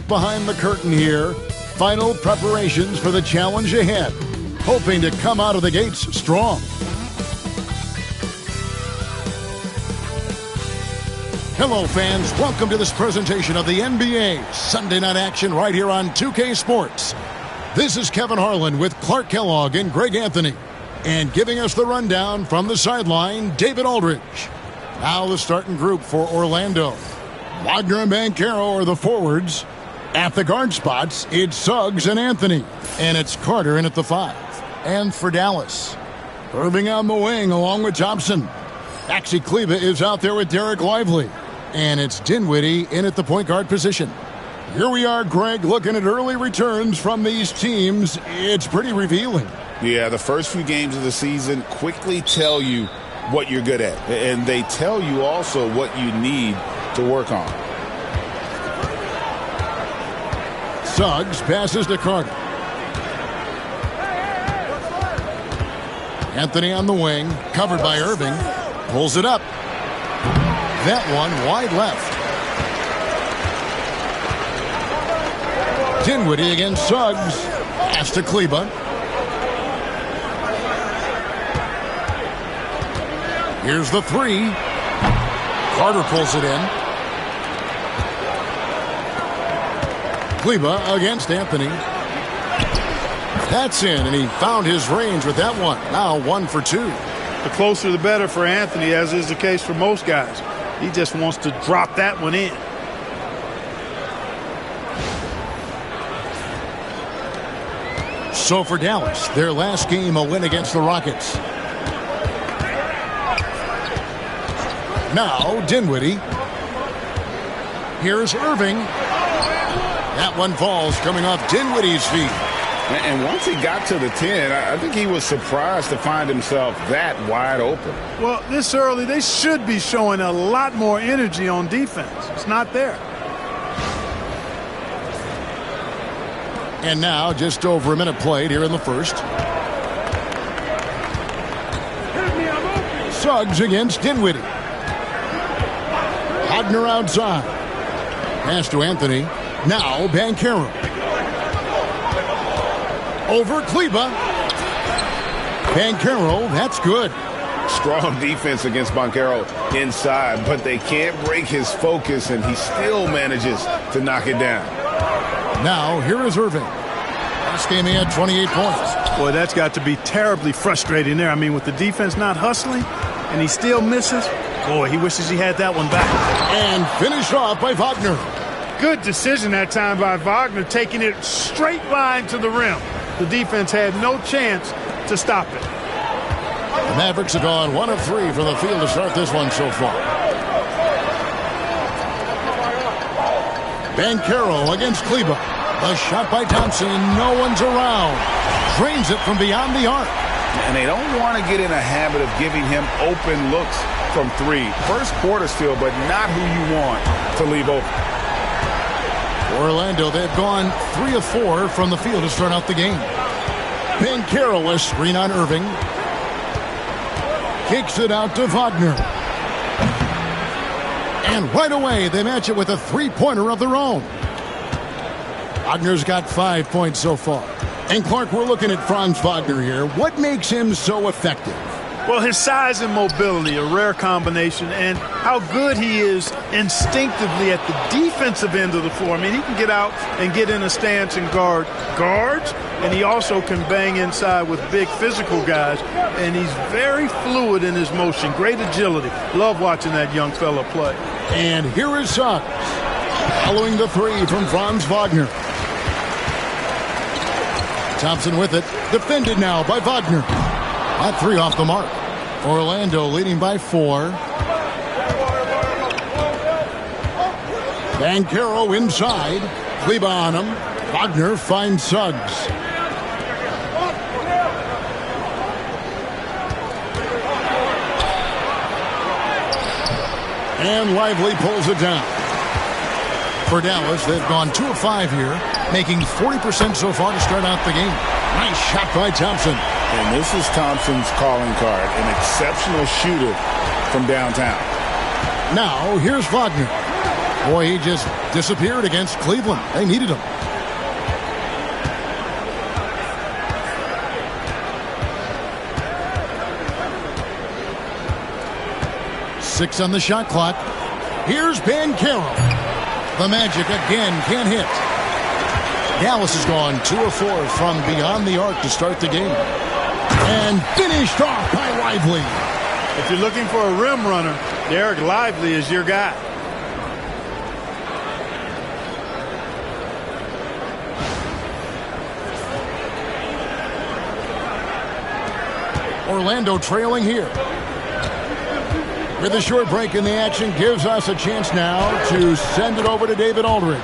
behind the curtain here. Final preparations for the challenge ahead. Hoping to come out of the gates strong. Hello, fans. Welcome to this presentation of the NBA Sunday Night Action right here on 2K Sports. This is Kevin Harlan with Clark Kellogg and Greg Anthony. And giving us the rundown from the sideline, David Aldridge. Now the starting group for Orlando. Wagner and Banchero are the forwards. At the guard spots, it's Suggs and Anthony. And it's Carter in at the 5. And for Dallas, Irving on the wing along with Thompson. Maxi Kleber is out there with Derek Lively. And it's Dinwiddie in at the point guard position. Here we are, Greg, looking at early returns from these teams. It's pretty revealing. Yeah, the first few games of the season quickly tell you what you're good at. And they tell you also what you need to work on. Suggs passes to Carter. Anthony on the wing, covered by Irving. Pulls it up. That one wide left. Dinwiddie against Suggs. Pass to Kleber. Here's the 3. Carter pulls it in. Kleber against Anthony. That's in, and he found his range with that one. Now 1 for 2. The closer the better for Anthony, as is the case for most guys. He just wants to drop that one in. So for Dallas, their last game, a win against the Rockets. Now Dinwiddie. Here's Irving. That one falls coming off Dinwiddie's feet. And once he got to the 10, I think he was surprised to find himself that wide open. Well, this early, they should be showing a lot more energy on defense. It's not there. And now just over a minute played here in the first. Suggs against Dinwiddie. Wagner outside. Pass to Anthony. Now Banchero. Over Kleber. Banchero, that's good. Strong defense against Banchero inside, but they can't break his focus, and he still manages to knock it down. Now, here is Irving. Last game he had 28 points. Boy, that's got to be terribly frustrating there. I mean, with the defense not hustling, and he still misses, boy, he wishes he had that one back. And finished off by Wagner. Good decision that time by Wagner, taking it straight line to the rim. The defense had no chance to stop it. The Mavericks have gone 1 of 3 from the field to start this one so far. Banchero against Kleber. The shot by Thompson. No one's around. Drains it from beyond the arc. And they don't want to get in a habit of giving him open looks from 3. First quarter still, but not who you want to leave open. Orlando, they've gone 3 of 4 from the field to start out the game. Banchero, a screen on Irving. Kicks it out to Wagner. And right away, they match it with a 3-pointer of their own. Wagner's got 5 points so far. And Clark, we're looking at Franz Wagner here. What makes him so effective? Well, his size and mobility, a rare combination, and how good he is instinctively at the defensive end of the floor. I mean, he can get out and get in a stance and guard guards, and he also can bang inside with big physical guys, and he's very fluid in his motion. Great agility. Love watching that young fella play. And here is Suggs, following the 3 from Franz Wagner. Thompson with it, defended now by Wagner. That 3 off the mark. Orlando leading by 4. Banchero inside. Kleber on him. Wagner finds Suggs. And Lively pulls it down. For Dallas, they've gone 2 of 5 here, making 40% so far to start out the game. Nice shot by Thompson. And this is Thompson's calling card, an exceptional shooter from downtown. Now, here's Wagner. Boy, he just disappeared against Cleveland. They needed him. Six on the shot clock. Here's Banchero. The Magic again can't hit. Dallas has gone 2 of 4 from beyond the arc to start the game. And finished off by Lively. If you're looking for a rim runner, Derek Lively is your guy. Orlando trailing here. With a short break in the action, gives us a chance now to send it over to David Aldridge.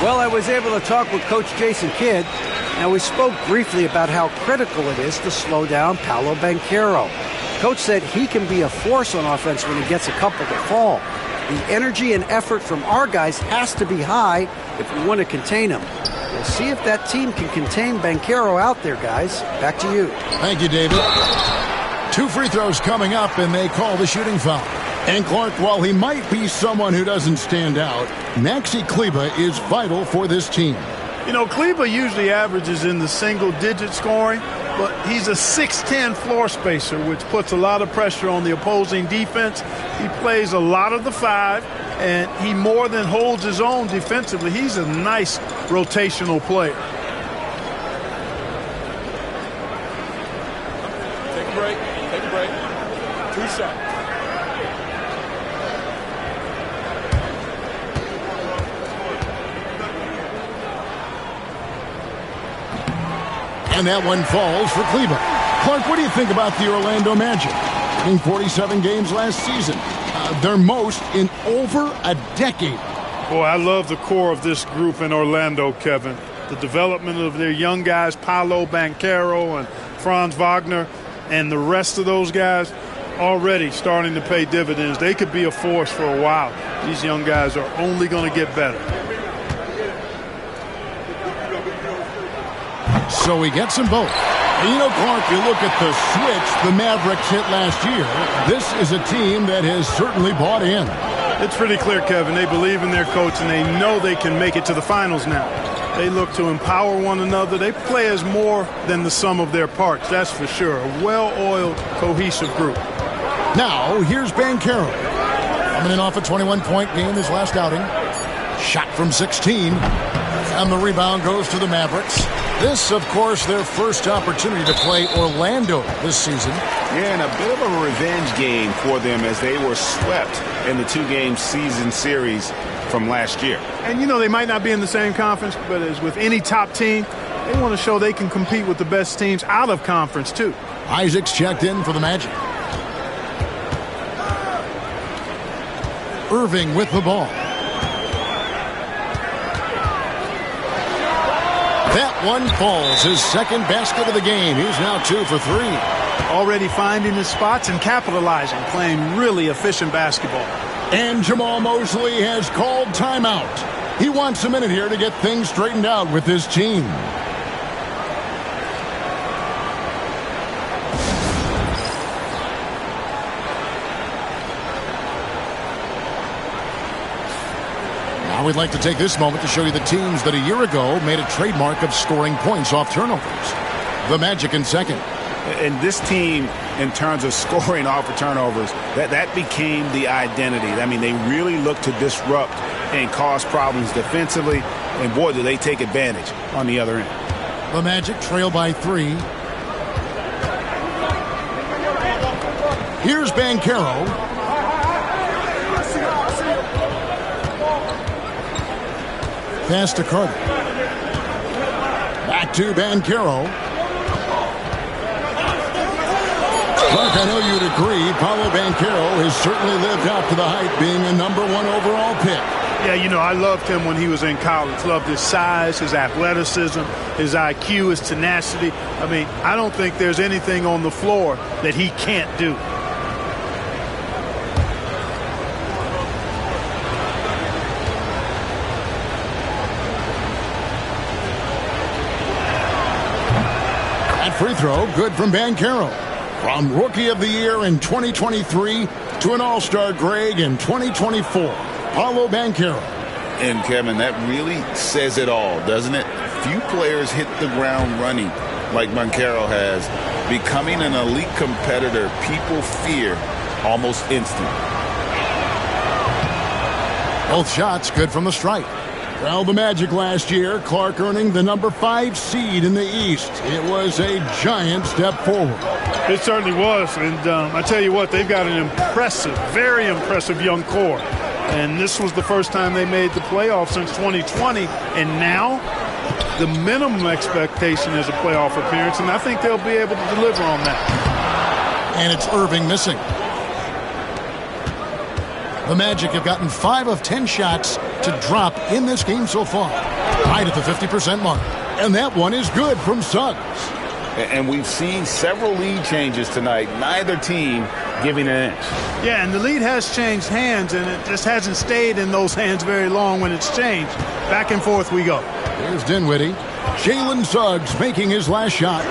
Well, I was able to talk with Coach Jason Kidd. Now, we spoke briefly about how critical it is to slow down Paolo Banchero. Coach said he can be a force on offense when he gets a couple to fall. The energy and effort from our guys has to be high if we want to contain him. We'll see if that team can contain Banchero out there, guys. Back to you. Thank you, David. 2 free throws coming up, and they call the shooting foul. And Clark, while he might be someone who doesn't stand out, Maxi Kleber is vital for this team. You know, Kleber usually averages in the single-digit scoring, but he's a 6'10 floor spacer, which puts a lot of pressure on the opposing defense. He plays a lot of the 5, and he more than holds his own defensively. He's a nice rotational player. Take a break. Take a break. 2 shots. And that one falls for Kleber. Clark, what do you think about the Orlando Magic? In 47 games last season. Their most in over a decade. Boy, I love the core of this group in Orlando, Kevin. The development of their young guys, Paolo Banchero and Franz Wagner, and the rest of those guys already starting to pay dividends. They could be a force for a while. These young guys are only going to get better. So he gets them both. And you know, Clark, you look at the switch the Mavericks hit last year. This is a team that has certainly bought in. It's pretty clear, Kevin. They believe in their coach, and they know they can make it to the finals now. They look to empower one another. They play as more than the sum of their parts, that's for sure. A well-oiled, cohesive group. Now, here's Banchero. Coming in off a 21-point game his last outing. Shot from 16. And the rebound goes to the Mavericks. This, of course, their first opportunity to play Orlando this season. Yeah, and a bit of a revenge game for them as they were swept in the 2-game season series from last year. And, you know, they might not be in the same conference, but as with any top team, they want to show they can compete with the best teams out of conference, too. Isaac's checked in for the Magic. Irving with the ball. That one falls. His second basket of the game. He's now 2 for 3. Already finding his spots and capitalizing, playing really efficient basketball. And Jamal Mosley has called timeout. He wants a minute here to get things straightened out with his team. Now we'd like to take this moment to show you the teams that a year ago made a trademark of scoring points off turnovers. The Magic in second. And this team, in terms of scoring off of turnovers, that became the identity. I mean, they really look to disrupt and cause problems defensively. And, boy, do they take advantage on the other end. The Magic trail by 3. Here's Banchero. Pass to Carter. Back to Banchero. Clark, I know you'd agree, Paolo Banchero has certainly lived up to the hype, being a #1 overall pick. Yeah, you know, I loved him when he was in college. Loved his size, his athleticism, his IQ, his tenacity. I mean, I don't think there's anything on the floor that he can't do. That free throw, good from Banchero. From Rookie of the Year in 2023 to an All-Star Greg in 2024. Paolo Banchero. And, Kevin, that really says it all, doesn't it? Few players hit the ground running like Banchero has. Becoming an elite competitor, people fear almost instant. Both shots good from the stripe. Well, the Magic last year, Clark earning the number 5 seed in the East. It was a giant step forward. It certainly was. And I tell you what, they've got an impressive, very impressive young core. And this was the first time they made the playoffs since 2020. And now the minimum expectation is a playoff appearance. And I think they'll be able to deliver on that. And it's Irving missing. The Magic have gotten 5 of 10 shots to drop in this game so far. Right at the 50% mark. And that one is good from Suggs. And we've seen several lead changes tonight. Neither team giving an inch. Yeah, and the lead has changed hands, and it just hasn't stayed in those hands very long when it's changed. Back and forth we go. Here's Dinwiddie. Jalen Suggs making his last shot.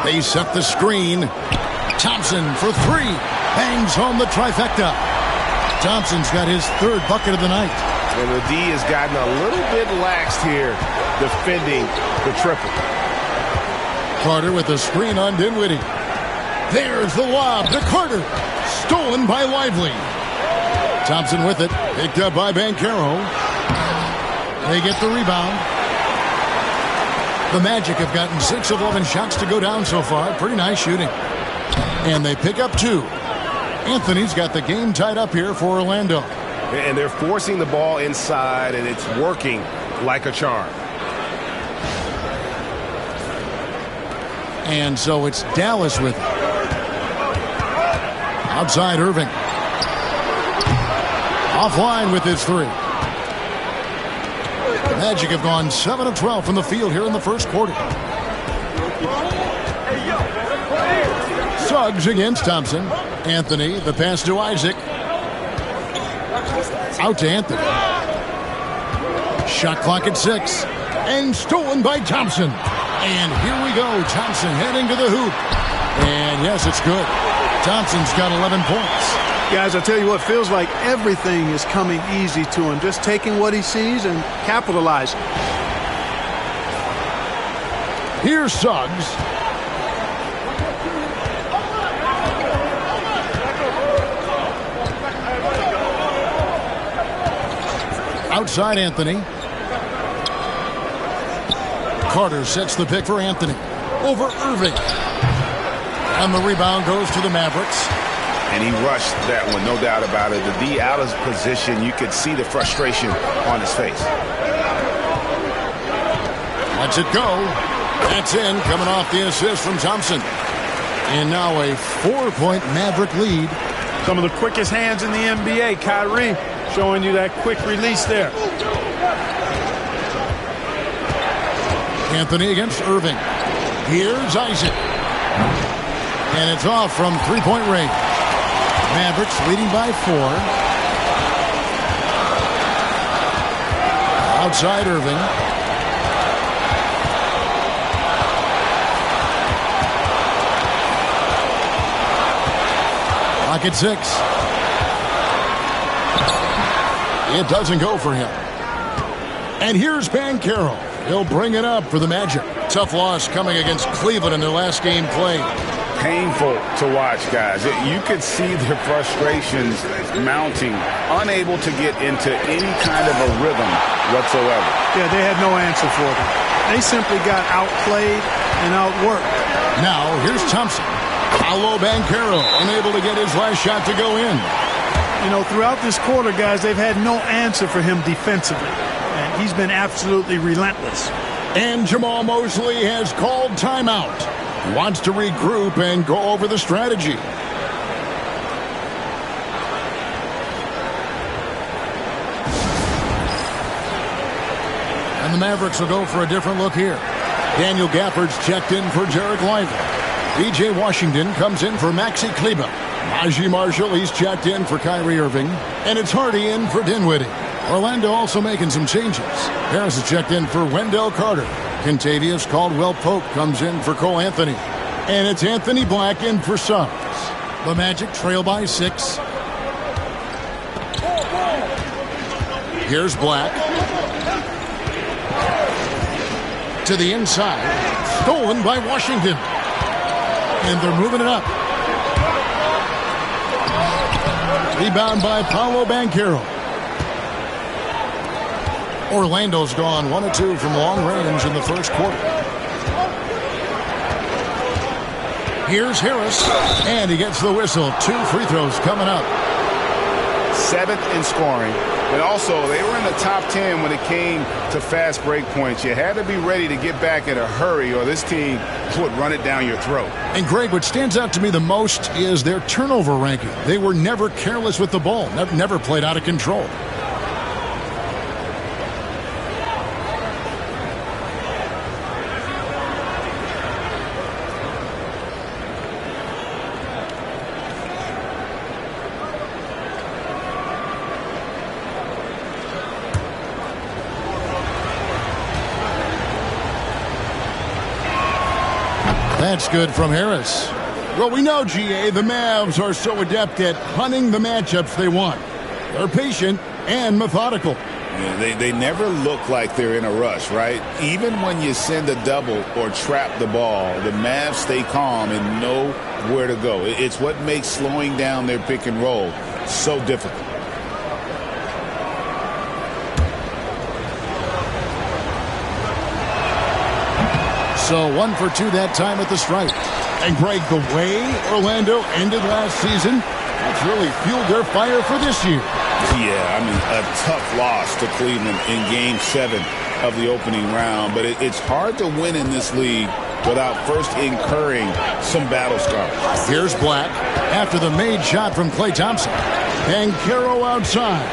They set the screen. Thompson for 3. Bangs home the trifecta. Thompson's got his 3rd bucket of the night. And the D has gotten a little bit laxed here defending the triple. Carter with a screen on Dinwiddie. There's the lob to Carter. Stolen by Lively. Thompson with it. Picked up by Banchero. They get the rebound. The Magic have gotten 6 of 11 shots to go down so far. Pretty nice shooting. And they pick up 2. Anthony's got the game tied up here for Orlando. And they're forcing the ball inside, and it's working like a charm. And so it's Dallas with it. Outside Irving. Offline with his 3. The Magic have gone 7 of 12 from the field here in the first quarter. Suggs against Thompson. Anthony, the pass to Isaac. Out to Anthony. Shot clock at 6. And stolen by Thompson. And here we go. Thompson heading to the hoop. And yes, it's good. Thompson's got 11 points. Guys, I tell you what, feels like everything is coming easy to him. Just taking what he sees and capitalizing. Here's Suggs. Outside Anthony. Carter sets the pick for Anthony. Over Irving. And the rebound goes to the Mavericks. And he rushed that one, no doubt about it. The D out of position, you could see the frustration on his face. Lets it go. That's in, coming off the assist from Thompson. And now a 4-point Maverick lead. Some of the quickest hands in the NBA. Kyrie showing you that quick release there. Anthony against Irving. Here's Isaac. And it's off from 3-point range. Mavericks leading by 4. Outside Irving. Clock at 6. It doesn't go for him. And here's Banchero. He'll bring it up for the Magic. Tough loss coming against Cleveland in their last game played. Painful to watch, guys. You could see their frustrations mounting, unable to get into any kind of a rhythm whatsoever. Yeah, they had no answer for them. They simply got outplayed and outworked. Now, here's Thompson. Paolo Banchero, unable to get his last shot to go in. You know, throughout this quarter, guys, they've had no answer for him defensively. And he's been absolutely relentless. And Jamal Mosley has called timeout. Wants to regroup and go over the strategy. And the Mavericks will go for a different look here. Daniel Gafford's checked in for Jarrett Lively. B.J. Washington comes in for Maxi Kleber. Najee Marshall, he's checked in for Kyrie Irving. And it's Hardy in for Dinwiddie. Orlando also making some changes. Harris is checked in for Wendell Carter. Kentavious Caldwell-Pope comes in for Cole Anthony. And it's Anthony Black in for Suggs. The Magic trail by 6. Here's Black. To the inside. Stolen by Washington. And they're moving it up. Rebound by Paolo Banchero. Orlando's gone 1 of 2 from long range in the first quarter. Here's Harris, and he gets the whistle. 2 free throws coming up. 7th in scoring, but also they were in the top 10 when it came to fast break points. You had to be ready to get back in a hurry, or this team would run it down your throat. And Greg, what stands out to me the most is their turnover ranking. They were never careless with the ball, never played out of control. That's good from Harris. Well, we know, GA, the Mavs are so adept at hunting the matchups they want. They're patient and methodical. Yeah, they never look like they're in a rush, right? Even when you send a double or trap the ball, the Mavs stay calm and know where to go. It's what makes slowing down their pick and roll so difficult. So 1 for 2 that time at the stripe. And Greg, the way Orlando ended last season, that's really fueled their fire for this year. Yeah, I mean, a tough loss to Cleveland in Game 7 of the opening round. But it's hard to win in this league without first incurring some battle scars. Here's Black after the made shot from Klay Thompson. Banchero outside.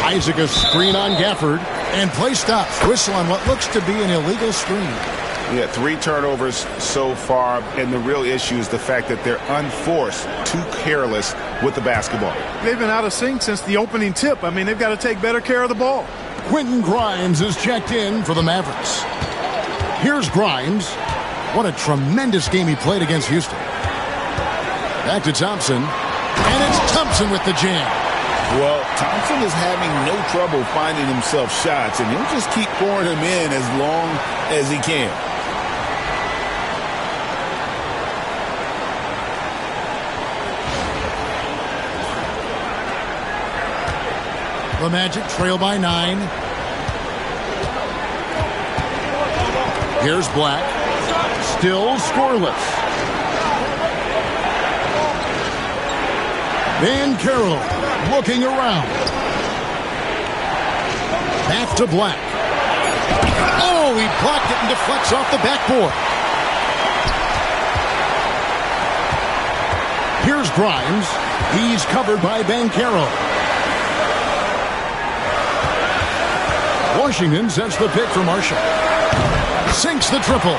Isaac a screen on Gafford. And play stops. Whistle on what looks to be an illegal screen. Yeah, 3 turnovers so far, and the real issue is the fact that they're unforced, too careless with the basketball. They've been out of sync since the opening tip. I mean, they've got to take better care of the ball. Quentin Grimes is checked in for the Mavericks. Here's Grimes. What a tremendous game he played against Houston. Back to Thompson. And it's Thompson with the jam. Well, Thompson is having no trouble finding himself shots, and he'll just keep pouring them in as long as he can. The Magic trail by 9. Here's Black. Still scoreless. Banchero looking around. Back to Black. Oh, he blocked it and deflects off the backboard. Here's Grimes. He's covered by Banchero. Washington sets the pick for Marshall. Sinks the triple.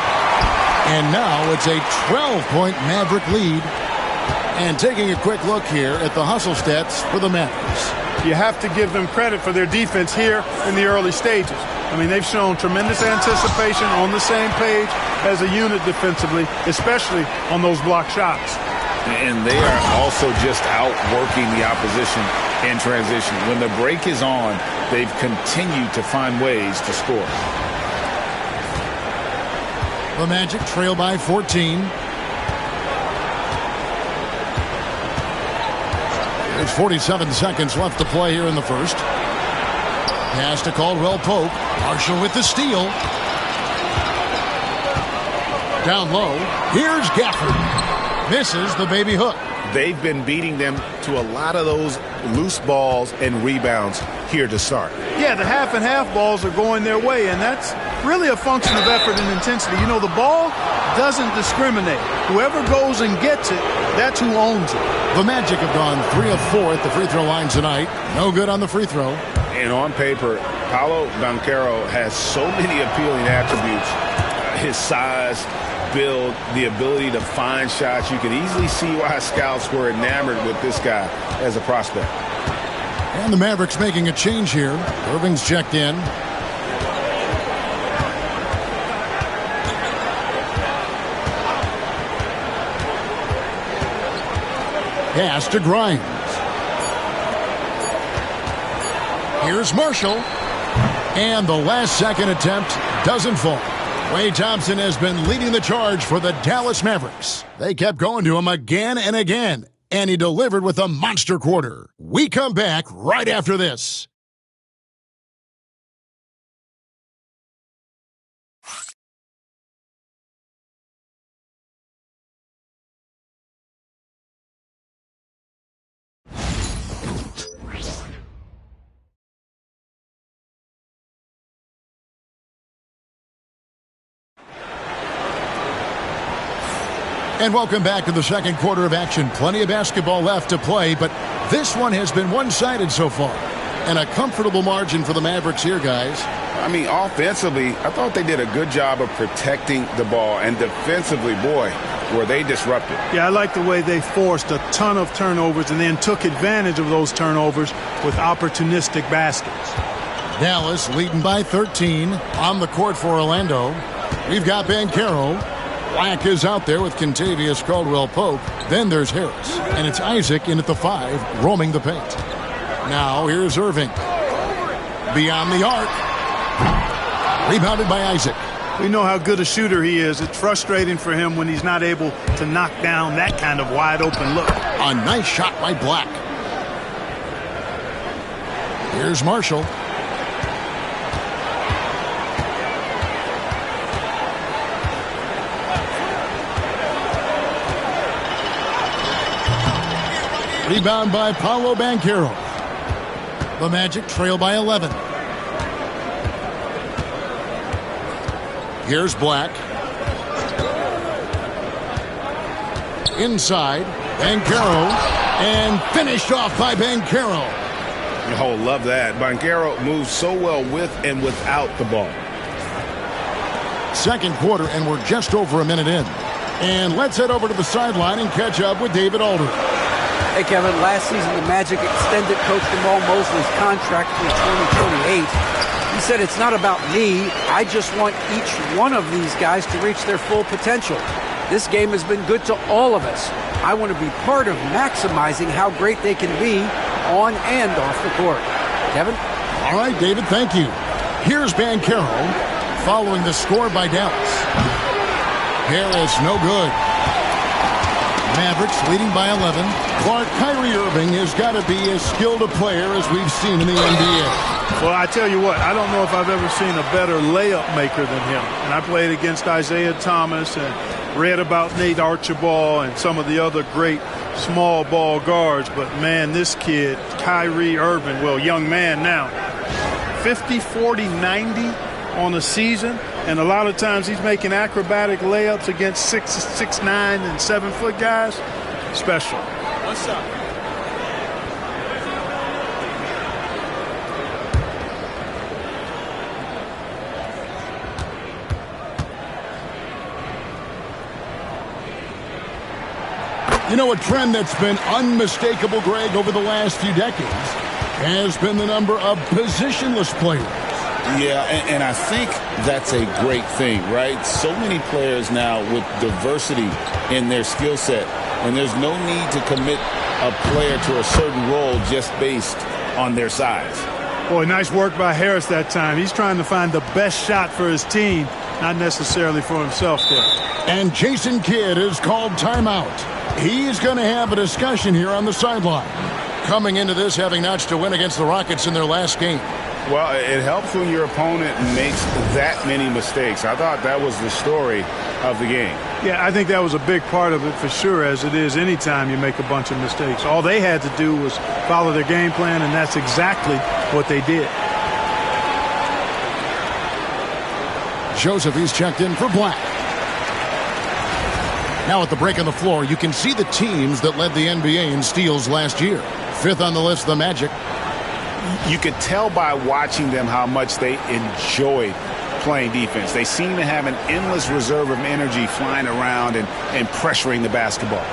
And now it's a 12-point Maverick lead. And taking a quick look here at the hustle stats for the Mavericks. You have to give them credit for their defense here in the early stages. I mean, they've shown tremendous anticipation, on the same page as a unit defensively, especially on those block shots. And they are also just outworking the opposition in transition. When the break is on, they've continued to find ways to score. The Magic trail by 14. There's 47 seconds left to play here in the first. Pass to Caldwell Pope. Marshall with the steal. Down low. Here's Gafford. Misses the baby hook. They've been beating them to a lot of those loose balls and rebounds here to start. Yeah, the half and half balls are going their way, and that's really a function of effort and intensity. You know, the ball doesn't discriminate. Whoever goes and gets it, that's who owns it. The Magic have gone 3 of 4 at the free throw line tonight. No good on the free throw. And on paper, Paolo Banchero has so many appealing attributes. His size, build, the ability to find shots. You can easily see why scouts were enamored with this guy as a prospect. And the Mavericks making a change here. Irving's checked in. Pass to Grimes. Here's Marshall. And the last-second attempt doesn't fall. Klay Thompson has been leading the charge for the Dallas Mavericks. They kept going to him again and again, and he delivered with a monster quarter. We come back right after this. And welcome back to the second quarter of action. Plenty of basketball left to play, but this one has been one-sided so far. And a comfortable margin for the Mavericks here, guys. I mean, offensively, I thought they did a good job of protecting the ball. And defensively, boy, were they disrupted. Yeah, I like the way they forced a ton of turnovers and then took advantage of those turnovers with opportunistic baskets. Dallas leading by 13 on the court for Orlando. We've got Banchero. Black is out there with Kentavious Caldwell-Pope. Then there's Harris. And it's Isaac in at the 5, roaming the paint. Now here's Irving. Beyond the arc. Rebounded by Isaac. We know how good a shooter he is. It's frustrating for him when he's not able to knock down that kind of wide-open look. A nice shot by Black. Here's Marshall. Rebound by Paolo Banchero. The Magic trail by 11. Here's Black. Inside, Banchero. And finished off by Banchero. Oh, love that. Banchero moves so well with and without the ball. Second quarter, and we're just over a minute in. And let's head over to the sideline and catch up with David Aldridge. Hey, Kevin, last season the Magic extended Coach Jamal Mosley's contract through 2028. He said, it's not about me. I just want each one of these guys to reach their full potential. This game has been good to all of us. I want to be part of maximizing how great they can be on and off the court. Kevin? All right, David, thank you. Here's Banchero following the score by Dallas. Harris, no good. Mavericks leading by 11. Clark, Kyrie Irving has got to be as skilled a player as we've seen in the NBA. Well, I tell you what, I don't know if I've ever seen a better layup maker than him. And I played against Isaiah Thomas and read about Nate Archibald and some of the other great small ball guards. But, man, this kid, Kyrie Irving, well, young man now, 50, 40, 90 on a season. And a lot of times he's making acrobatic layups against 6'9" and 7-foot guys. Special. What's up? You know, a trend that's been unmistakable, Greg, over the last few decades has been the number of positionless players. Yeah, and I think that's a great thing, right? So many players now with diversity in their skill set, and there's no need to commit a player to a certain role just based on their size. Boy, nice work by Harris that time. He's trying to find the best shot for his team, not necessarily for himself there. And Jason Kidd is called timeout. He's going to have a discussion here on the sideline. Coming into this having notched a win against the Rockets in their last game. Well, it helps when your opponent makes that many mistakes. I thought that was the story of the game. Yeah, I think that was a big part of it for sure, as it is anytime you make a bunch of mistakes. All they had to do was follow their game plan, and that's exactly what they did. Joseph, he's checked in for Black. Now at the break on the floor, you can see the teams that led the NBA in steals last year. Fifth on the list, the Magic. You could tell by watching them how much they enjoy playing defense. They seem to have an endless reserve of energy flying around and pressuring the basketball.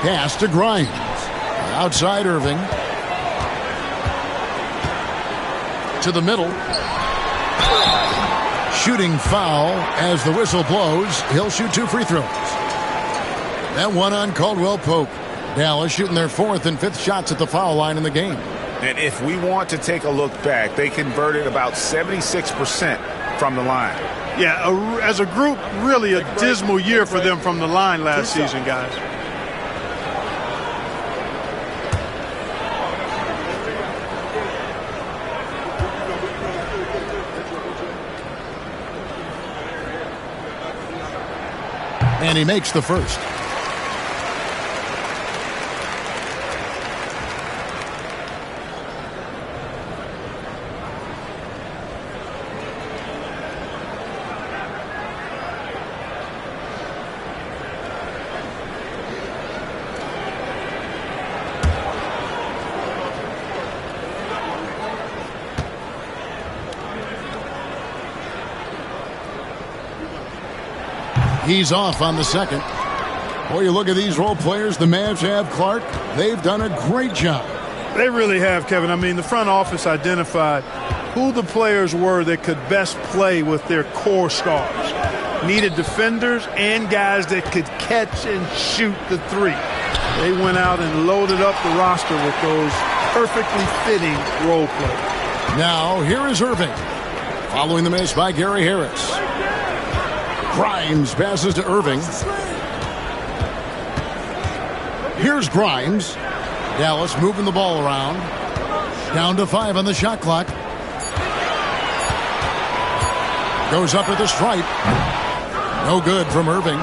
Pass to Grimes. Outside Irving. To the middle. shooting foul. As the whistle blows, he'll shoot 2 free throws. That one on Caldwell Pope. Dallas shooting their 4th and 5th shots at the foul line in the game. And if we want to take a look back, they converted about 76% from the line. Yeah, as a group, really a dismal year for them from the line last season, guys. And he makes the first. He's off on the second. Boy, you look at these role players the Mavs have, Clark. They've done a great job. They really have, Kevin. I mean, the front office identified who the players were that could best play with their core stars. Needed defenders and guys that could catch and shoot the three. They went out and loaded up the roster with those perfectly fitting role players. Now, here is Irving. Following the miss by Gary Harris. Grimes passes to Irving. Here's Grimes. Dallas moving the ball around. Down to 5 on the shot clock. Goes up at the stripe. No good from Irving.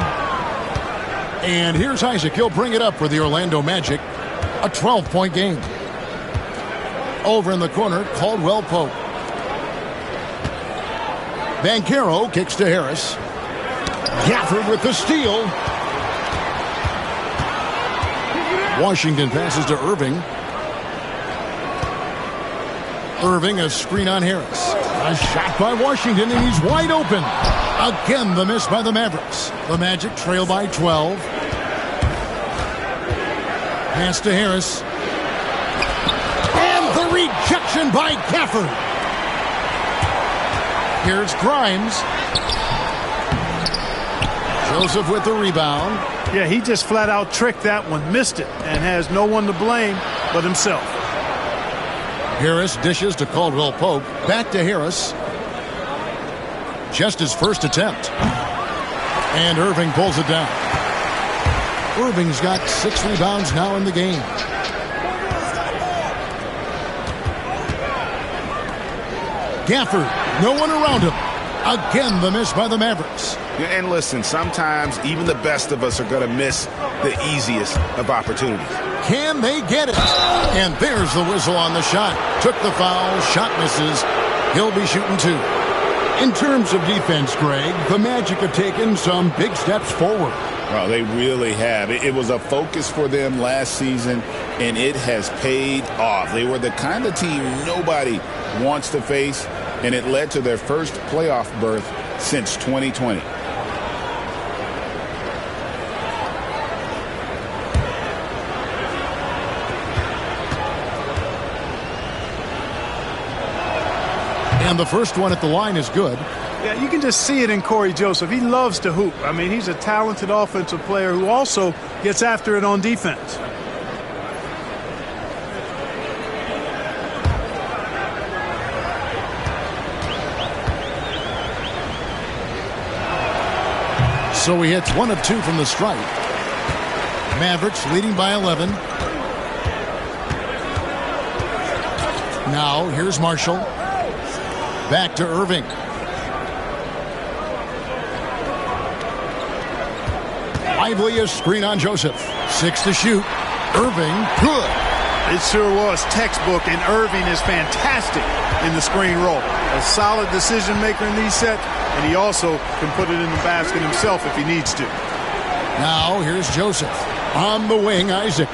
And here's Isaac. He'll bring it up for the Orlando Magic. A 12-point game. Over in the corner, Caldwell Pope. Banchero kicks to Harris. Gafford with the steal. Washington passes to Irving. Irving, a screen on Harris. A shot by Washington, and he's wide open. Again, the miss by the Mavericks. The Magic trail by 12. Pass to Harris. And the rejection by Gafford. Here's Grimes. Joseph with the rebound. Yeah, he just flat out tricked that one, missed it, and has no one to blame but himself. Harris dishes to Caldwell Pope. Back to Harris. Just his first attempt. And Irving pulls it down. Irving's got 6 rebounds now in the game. Gafford, no one around him. Again, the miss by the Mavericks. And listen, sometimes even the best of us are going to miss the easiest of opportunities. Can they get it? And there's the whistle on the shot. Took the foul, shot misses. He'll be shooting 2. In terms of defense, Greg, the Magic have taken some big steps forward. Well, they really have. It was a focus for them last season, and it has paid off. They were the kind of team nobody wants to face, and it led to their first playoff berth since 2020. And the first one at the line is good. Yeah, you can just see it in Corey Joseph. He loves to hoop. I mean, he's a talented offensive player who also gets after it on defense. So he hits 1 of 2 from the stripe. Mavericks leading by 11. Now here's Marshall. Back to Irving. Lively a screen on Joseph. 6 to shoot. Irving, good. It sure was textbook, and Irving is fantastic in the screen roll. A solid decision maker in these sets, and he also can put it in the basket himself if he needs to. Now here's Joseph. On the wing, Isaac.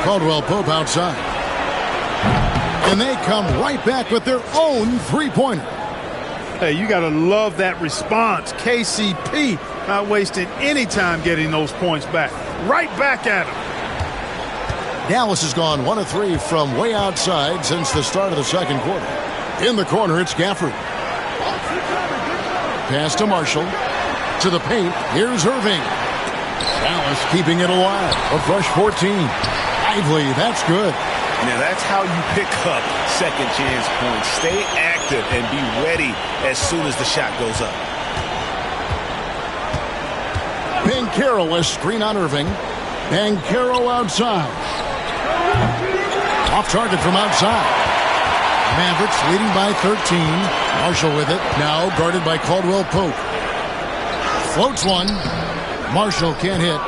Caldwell Pope outside. And they come right back with their own three-pointer. Hey, you got to love that response. KCP not wasting any time getting those points back. Right back at him. Dallas has gone 1 of 3 from way outside since the start of the second quarter. In the corner, it's Gafford. Pass to Marshall. To the paint. Here's Irving. Dallas keeping it alive. A fresh 14. Lively, that's good. Now that's how you pick up second chance points. Stay active and be ready as soon as the shot goes up. Banchero, a screen on Irving. Banchero outside. Off target from outside. Mavericks leading by 13. Marshall with it. Now guarded by Caldwell Pope. Floats one. Marshall can't hit.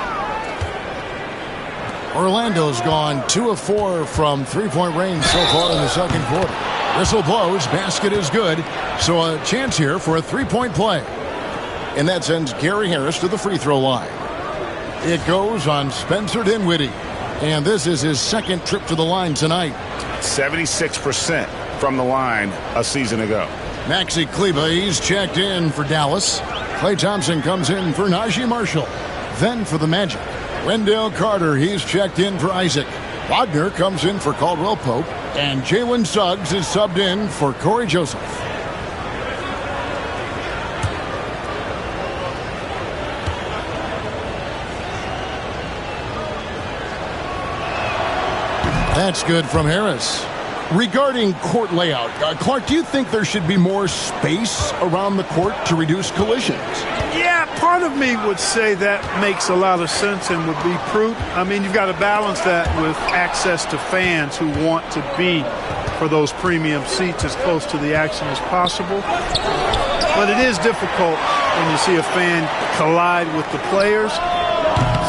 Orlando's gone 2 of 4 from three-point range so far in the second quarter. Whistle blows. Basket is good. So a chance here for a three-point play. And that sends Gary Harris to the free throw line. It goes on Spencer Dinwiddie. And this is his second trip to the line tonight. 76% from the line a season ago. Maxi Kleber, he's checked in for Dallas. Klay Thompson comes in for Najee Marshall. Then for the Magic, Wendell Carter, he's checked in for Isaac. Wagner comes in for Caldwell Pope. And Jalen Suggs is subbed in for Corey Joseph. That's good from Harris. Regarding court layout, Clark, do you think there should be more space around the court to reduce collisions? Yeah, part of me would say that makes a lot of sense and would be prudent. I mean, you've got to balance that with access to fans who want to be for those premium seats as close to the action as possible. But it is difficult when you see a fan collide with the players.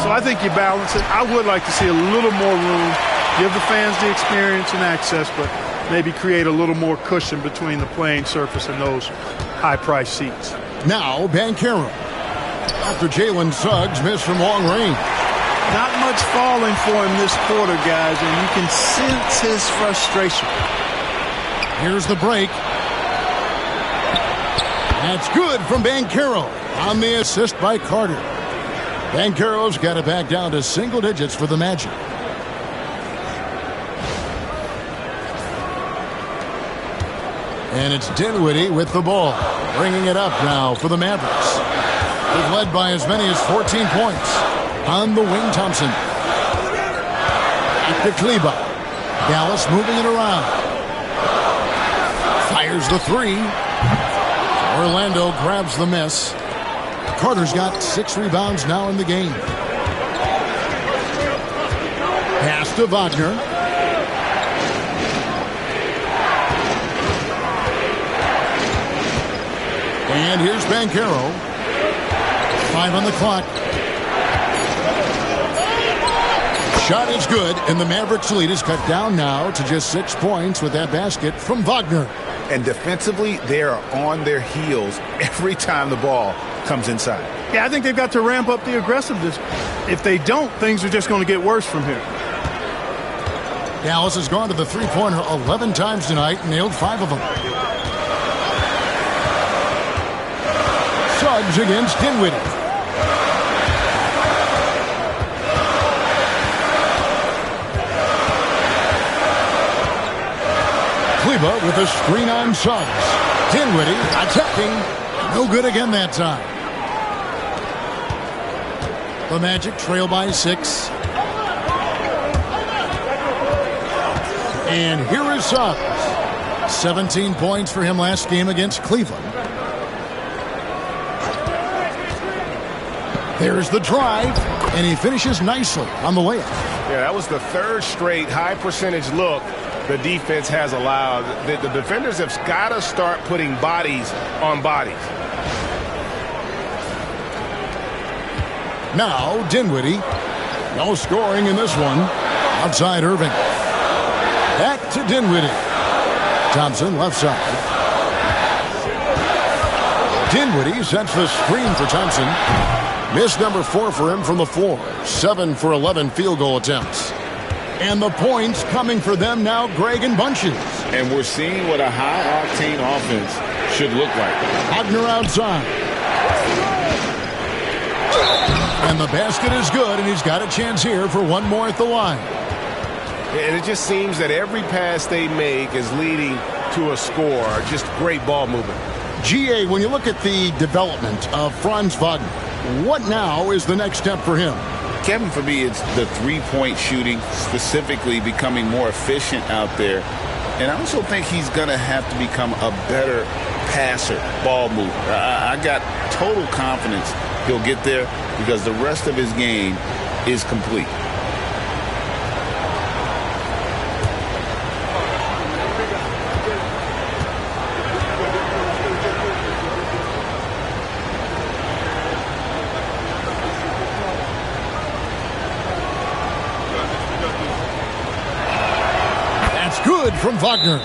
So I think you balance it. I would like to see a little more room. Give the fans the experience and access, but maybe create a little more cushion between the playing surface and those high-priced seats. Now, Banchero. After Jalen Suggs missed from long range. Not much falling for him this quarter, guys, and you can sense his frustration. Here's the break. That's good from Banchero on the assist by Carter. Banchero's got it back down to single digits for the Magic. And it's Dinwiddie with the ball, bringing it up now for the Mavericks. They've led by as many as 14 points. On the wing, Thompson. Back to Kleber. Dallas moving it around. Fires the three. Orlando grabs the miss. Carter's got 6 rebounds now in the game. Pass to Wagner. And here's Banchero. 5 on the clock. Shot is good, and the Mavericks lead is cut down now to just 6 points with that basket from Wagner. And defensively, they are on their heels every time the ball comes inside. Yeah, I think they've got to ramp up the aggressiveness. If they don't, things are just going to get worse from here. Dallas has gone to the three-pointer 11 times tonight, nailed 5 of them. Suggs against Dinwiddie. Kleber with a screen on Suggs. Dinwiddie attacking. No good again that time. The Magic trail by 6. And here is Suggs. 17 points for him last game against Cleveland. There's the drive, and he finishes nicely on the layup. Yeah, that was the 3rd straight high-percentage look the defense has allowed. The defenders have got to start putting bodies on bodies. Now, Dinwiddie. No scoring in this one. Outside Irving. Back to Dinwiddie. Thompson left side. Dinwiddie sets the screen for Thompson. Miss number 4 for him from the floor. 7 for 11 field goal attempts. And the points coming for them now, Greg, in bunches. And we're seeing what a high-octane offense should look like. Wagner outside. And the basket is good, and he's got a chance here for one more at the line. And it just seems that every pass they make is leading to a score. Just great ball movement. GA, when you look at the development of Franz Wagner, what now is the next step for him? Kevin, for me, it's the three-point shooting, specifically becoming more efficient out there. And I also think he's going to have to become a better passer, ball mover. I got total confidence he'll get there because the rest of his game is complete. Good from Wagner.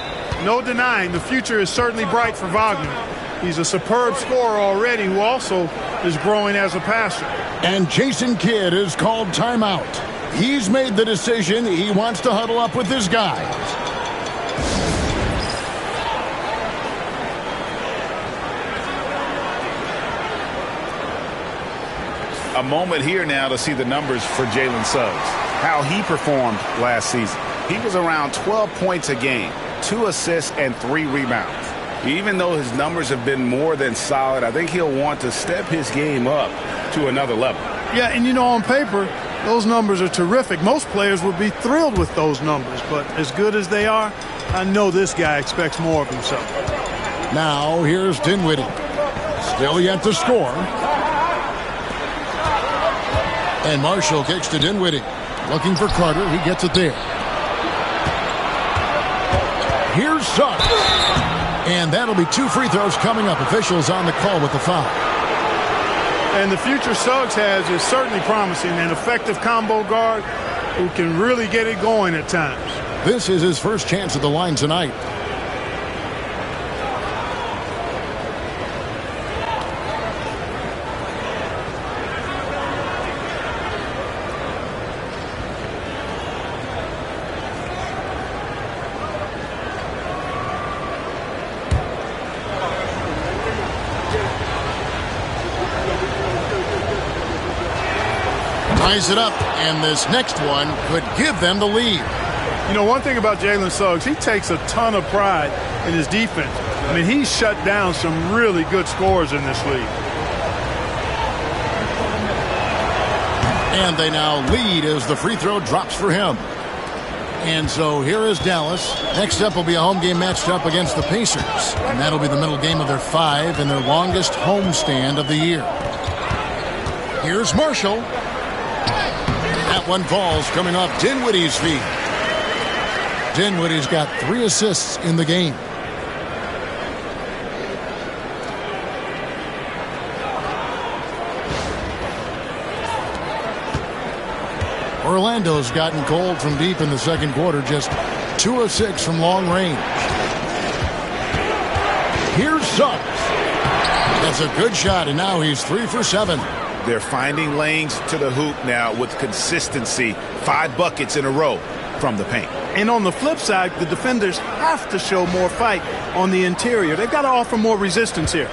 No denying the future is certainly bright for Wagner. He's a superb scorer already who also is growing as a passer. And Jason Kidd is called timeout. He's made the decision. He wants to huddle up with his guys. A moment here now to see the numbers for Jalen Suggs. How he performed last season. He was around 12 points a game, 2 assists, and 3 rebounds. Even though his numbers have been more than solid, I think he'll want to step his game up to another level. Yeah, and you know, on paper, those numbers are terrific. Most players would be thrilled with those numbers, but as good as they are, I know this guy expects more of himself. Now, here's Dinwiddie. Still yet to score. And Marshall kicks to Dinwiddie. Looking for Carter. He gets it there. Here's Suggs. And that'll be 2 free throws coming up. Officials on the call with the foul. And the future Suggs has is certainly promising. An effective combo guard who can really get it going at times. This is his first chance at the line tonight. Ties it up, and this next one could give them the lead. You know, one thing about Jalen Suggs, he takes a ton of pride in his defense. I mean, he's shut down some really good scorers in this league. And they now lead as the free throw drops for him. And so here is Dallas. Next up will be a home game matched up against the Pacers. And that'll be the middle game of their 5 and their longest homestand of the year. Here's Marshall. That one falls coming off Dinwiddie's feet. Dinwiddie's got 3 assists in the game. Orlando's gotten cold from deep in the second quarter, just 2 of 6 from long range. Here's Suggs. That's a good shot, and now he's 3 for 7. They're finding lanes to the hoop now with consistency. 5 buckets in a row from the paint. And on the flip side, the defenders have to show more fight on the interior. They've got to offer more resistance here.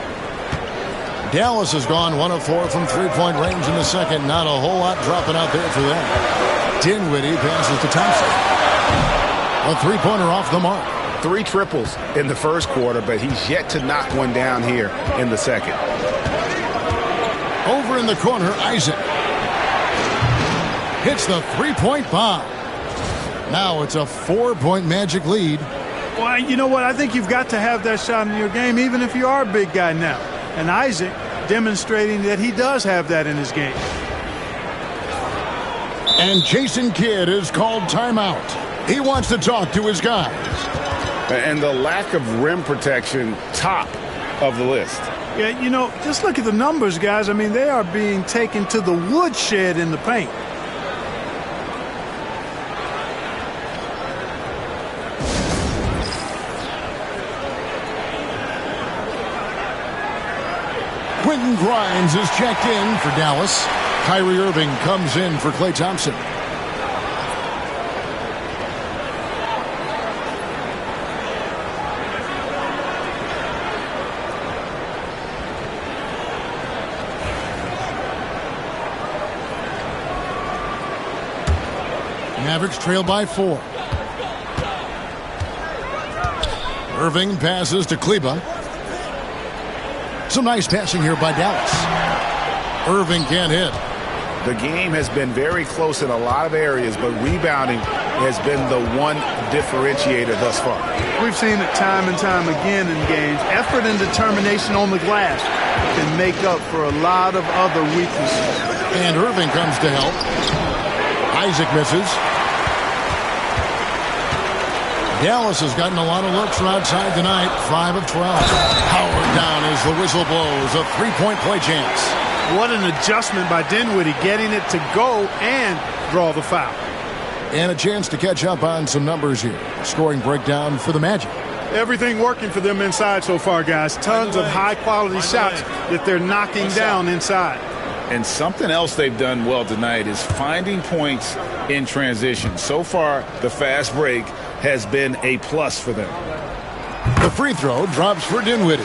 Dallas has gone 1 of 4 from three-point range in the second. Not a whole lot dropping out there for them. Dinwiddie passes to Thompson. A three-pointer off the mark. 3 triples in the first quarter, but he's yet to knock one down here in the second. Over in the corner, Isaac hits the three-point bomb. Now it's a 4-point Magic lead. Well, you know what? I think you've got to have that shot in your game, even if you are a big guy now. And Isaac demonstrating that he does have that in his game. And Jason Kidd is called timeout. He wants to talk to his guys. And the lack of rim protection, top of the list. Yeah, you know, just look at the numbers, guys. I mean, they are being taken to the woodshed in the paint. Quentin Grimes is checked in for Dallas. Kyrie Irving comes in for Klay Thompson. Mavericks trail by 4. Irving passes to Kleba. Some nice passing here by Dallas. Irving can't hit. The game has been very close in a lot of areas, but rebounding has been the one differentiator thus far. We've seen it time and time again in games. Effort and determination on the glass can make up for a lot of other weaknesses. And Irving comes to help. Isaac misses. Dallas has gotten a lot of looks from outside tonight. 5 of 12. Howard down as the whistle blows. A three-point play chance. What an adjustment by Dinwiddie, getting it to go and draw the foul. And a chance to catch up on some numbers here. Scoring breakdown for the Magic. Everything working for them inside so far, guys. Tons of high-quality shots that they're knocking down inside. And something else they've done well tonight is finding points in transition. So far, the fast break has been a plus for them. The free throw drops for Dinwiddie.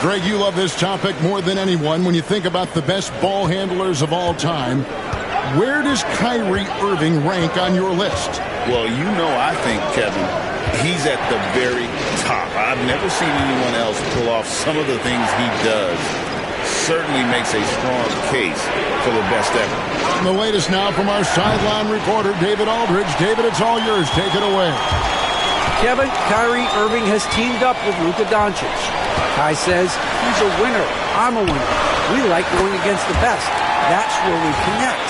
Greg, you love this topic more than anyone when you think about the best ball handlers of all time. Where does Kyrie Irving rank on your list? Well, you know, I think, Kevin, he's at the very top. I've never seen anyone else pull off some of the things he does. Certainly makes a strong case for the best ever. The latest now from our sideline reporter, David Aldridge. David, it's all yours. Take it away. Kevin, Kyrie Irving has teamed up with Luka Doncic. Kai says he's a winner. I'm a winner. We like going against the best. That's where we connect.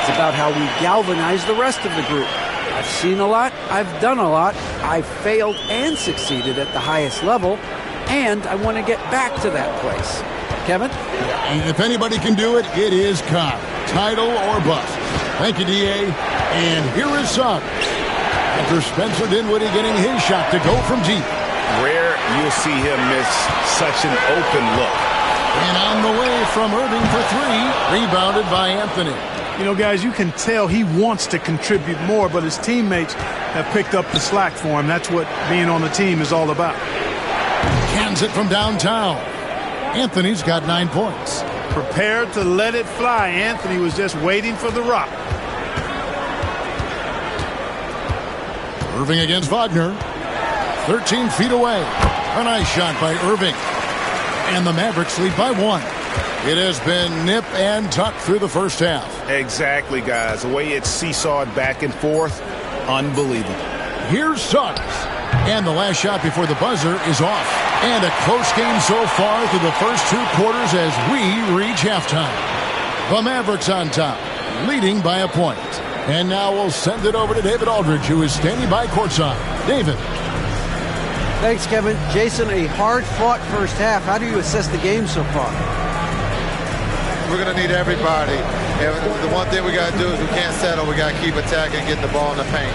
It's about how we galvanize the rest of the group. I've seen a lot. I've done a lot. I've failed and succeeded at the highest level. And I want to get back to that place. Kevin? If anybody can do it, it is Kai. Title or bust. Thank you, D.A. And here is Suggs. After Spencer Dinwiddie getting his shot to go from deep. Rare you'll see him miss such an open look. And on the way from Irving for three, rebounded by Anthony. You know, guys, you can tell he wants to contribute more, but his teammates have picked up the slack for him. That's what being on the team is all about. Cans it from downtown. Anthony's got 9 points. Prepared to let it fly. Anthony was just waiting for the rock. Irving against Wagner. 13 feet away. A nice shot by Irving. And the Mavericks lead by 1. It has been nip and tuck through the first half. Exactly, guys. The way it's seesawed back and forth, unbelievable. Here's Suggs. And the last shot before the buzzer is off. And a close game so far through the first 2 quarters as we reach halftime. The Mavericks on top, leading by a point. And now we'll send it over to David Aldridge, who is standing by courtside. David. Thanks, Kevin. Jason, a hard-fought first half. How do you assess the game so far? We're going to need everybody. And the one thing we got to do is we can't settle. We got to keep attacking and getting the ball in the paint.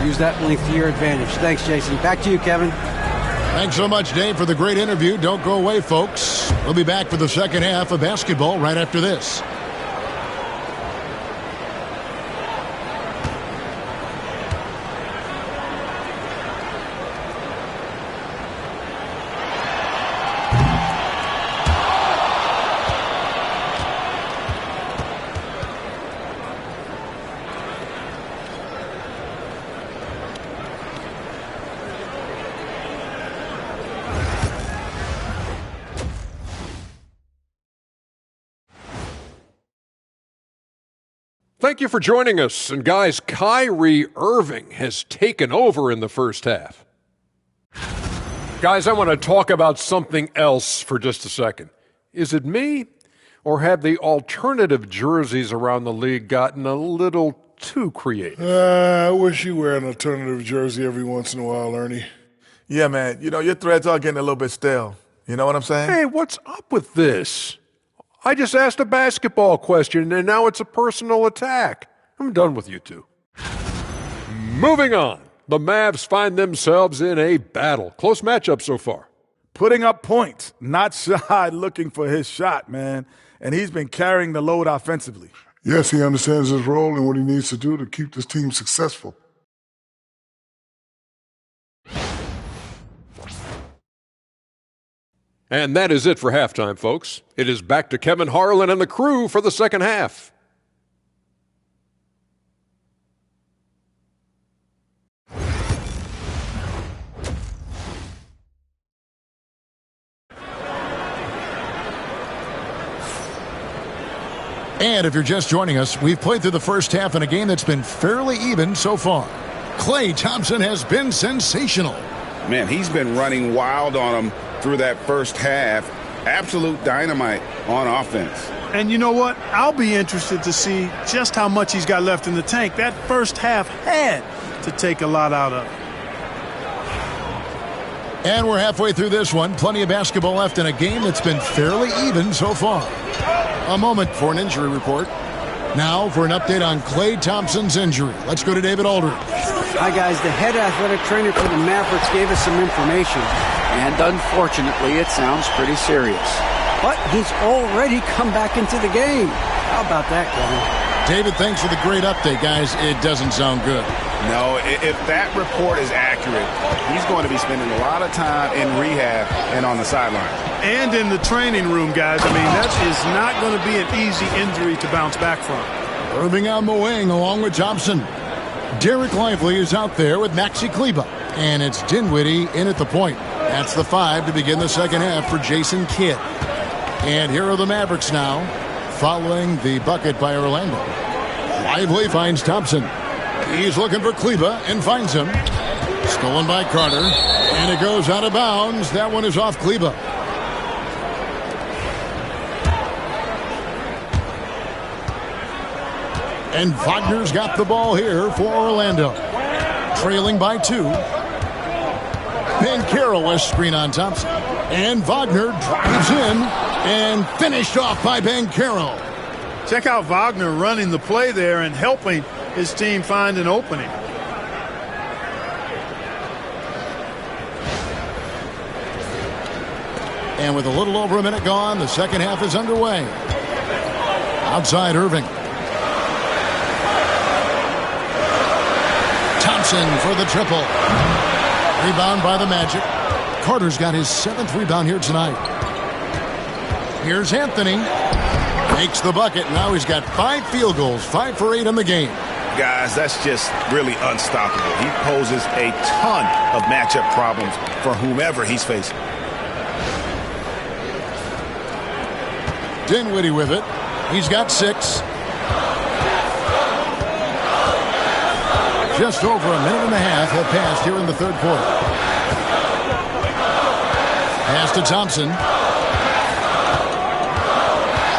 Use that length to your advantage. Thanks, Jason. Back to you, Kevin. Thanks so much, Dave, for the great interview. Don't go away, folks. We'll be back for the second half of basketball right after this. Thank you for joining us. And guys, Kyrie Irving has taken over in the first half. Guys, I want to talk about something else for just a second. Is it me, or have the alternative jerseys around the league gotten a little too creative? I wish you wear an alternative jersey every once in a while, Ernie. Yeah, man. You know, your threads are getting a little bit stale. You know what I'm saying? Hey, what's up with this? I just asked a basketball question, and now it's a personal attack. I'm done with you two. Moving on. The Mavs find themselves in a battle. Close matchup so far. Putting up points, not shy looking for his shot, man. And he's been carrying the load offensively. Yes, he understands his role and what he needs to do to keep this team successful. And that is it for halftime, folks. It is back to Kevin Harlan and the crew for the second half. And if you're just joining us, we've played through the first half in a game that's been fairly even so far. Klay Thompson has been sensational. Man, he's been running wild on him through that first half. Absolute dynamite on offense. And you know what? I'll be interested to see just how much he's got left in the tank. That first half had to take a lot out of it. And we're halfway through this one. Plenty of basketball left in a game that's been fairly even so far. A moment for an injury report. Now for an update on Klay Thompson's injury. Let's go to David Aldridge. Hi, guys. The head athletic trainer for the Mavericks gave us some information. And unfortunately, it sounds pretty serious. But he's already come back into the game. How about that, Kevin? David, thanks for the great update, guys. It doesn't sound good. No, if that report is accurate, he's going to be spending a lot of time in rehab and on the sideline. And in the training room, guys. I mean, that is not going to be an easy injury to bounce back from. Irving Moeng along with Thompson. Derek Lively is out there with Maxi Kleber. And it's Dinwiddie in at the point. That's the 5 to begin the second half for Jason Kidd. And here are the Mavericks now, following the bucket by Orlando. Lively finds Thompson. He's looking for Kleber and finds him. Stolen by Carter. And it goes out of bounds. That one is off Kleber. And Wagner's got the ball here for Orlando. Trailing by 2. Banchero has screen on Thompson. And Wagner drives in and finished off by Banchero. Check out Wagner running the play there and helping his team find an opening. And with a little over a minute gone, the second half is underway. Outside Irving. Thompson for the triple. Rebound by the Magic. Carter's got his 7th rebound here tonight. Here's Anthony. Makes the bucket. Now he's got 5 field goals, 5 for 8 in the game. Guys, that's just really unstoppable. He poses a ton of matchup problems for whomever he's facing. Dinwiddie with it. He's got 6. Just over a minute and a half have passed here in the third quarter. Pass to Thompson.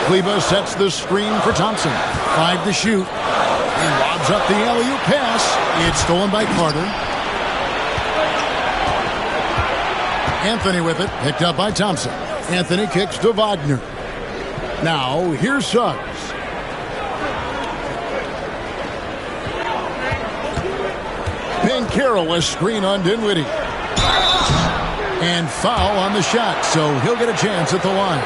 Kleber sets the screen for Thompson. 5 to shoot. He lobs up the alley-oop pass. It's stolen by Carter. Anthony with it. Picked up by Thompson. Anthony kicks to Wagner. Now, here's Suggs. Banchero has screen on Dinwiddie. And foul on the shot, so he'll get a chance at the line.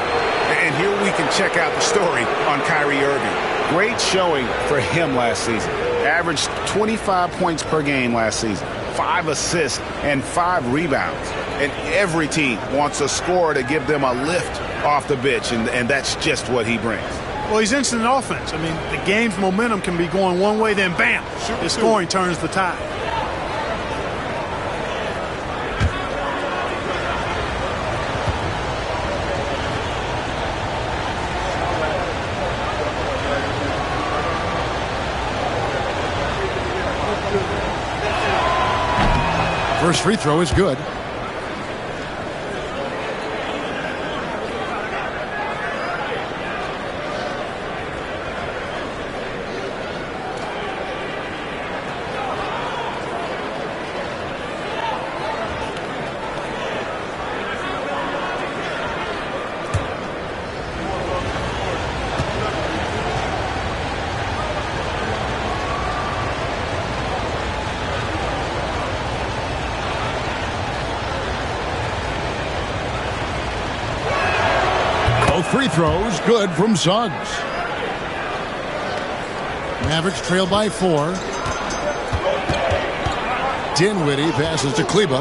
And here we can check out the story on Kyrie Irving. Great showing for him last season. Averaged 25 points per game last season, 5 assists and 5 rebounds. And every team wants a scorer to give them a lift off the bench, and that's just what he brings. Well, he's instant offense. I mean, the game's momentum can be going one way, then bam, the scoring turns the tide. First free throw is good. Free throws good from Suggs. Mavericks trail by 4. Dinwiddie passes to Kleber.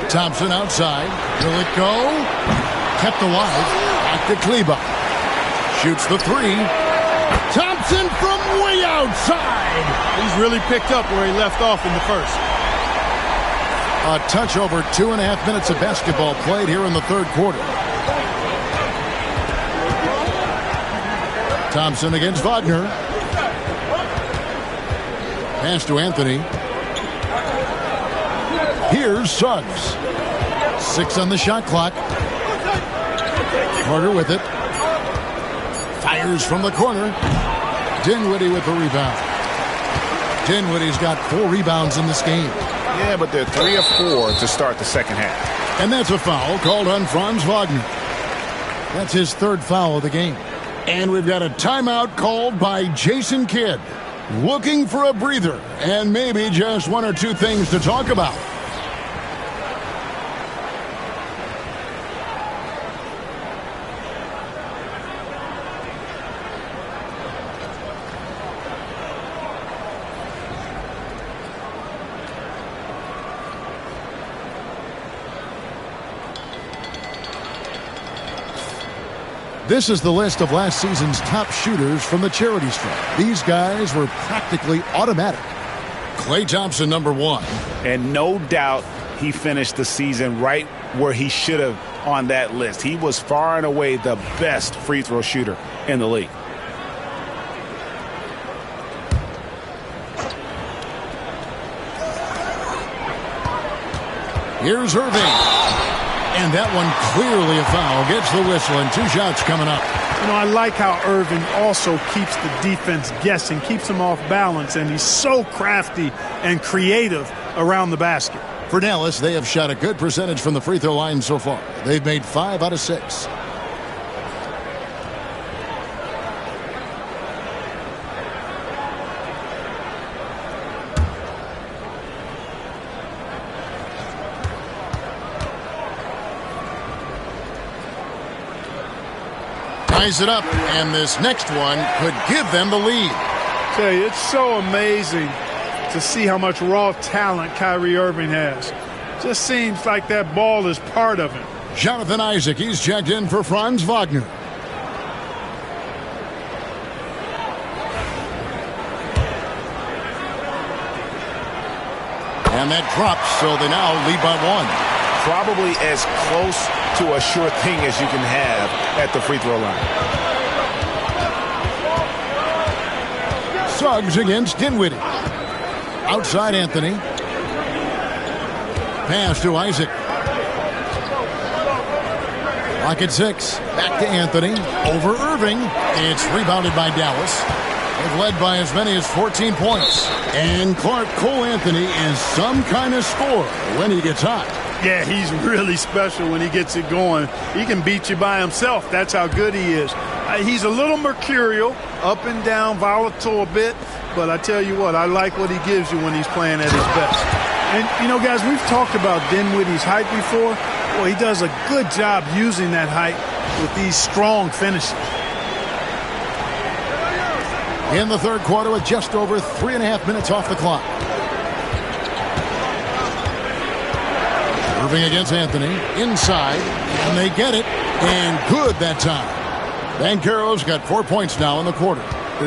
Thompson outside. Will it go? Kept alive. Back to Kleber. Shoots the 3. Thompson from way outside. He's really picked up where he left off in the first. A touch over 2.5 minutes of basketball played here in the third quarter. Thompson against Wagner. Pass to Anthony. Here's Suggs. 6 on the shot clock. Carter with it. Fires from the corner. Dinwiddie with the rebound. Dinwiddie's got 4 rebounds in this game. Yeah, but they're 3 of 4 to start the second half. And that's a foul called on Franz Wagner. That's his 3rd foul of the game. And we've got a timeout called by Jason Kidd. Looking for a breather and maybe just 1 or 2 things to talk about. This is the list of last season's top shooters from the charity stripe. These guys were practically automatic. Klay Thompson, number 1. And no doubt he finished the season right where he should have on that list. He was far and away the best free throw shooter in the league. Here's Irving. And that one clearly a foul. Gets the whistle and 2 shots coming up. You know, I like how Irving also keeps the defense guessing, keeps them off balance, and he's so crafty and creative around the basket. For Dallas, they have shot a good percentage from the free throw line so far. They've made 5 out of 6. Ties it up, and this next one could give them the lead. Tell you, it's so amazing to see how much raw talent Kyrie Irving has. Just seems like that ball is part of him. Jonathan Isaac, he's checked in for Franz Wagner. And that drops, so they now lead by 1. Probably as close to a sure thing as you can have at the free throw line. Suggs against Dinwiddie. Outside Anthony. Pass to Isaac. Lock at 6. Back to Anthony. Over Irving. It's rebounded by Dallas. They've led by as many as 14 points. And Cole Anthony is some kind of scorer when he gets hot. Yeah, he's really special when he gets it going. He can beat you by himself. That's how good he is. He's a little mercurial, up and down, volatile a bit. But I tell you what, I like what he gives you when he's playing at his best. And, you know, guys, we've talked about Dinwiddie's height before. Well, he does a good job using that height with these strong finishes. In the 3rd quarter with just over 3.5 minutes off the clock. Irving against Anthony. Inside. And they get it. And good that time. Banchero's got 4 points now in the quarter.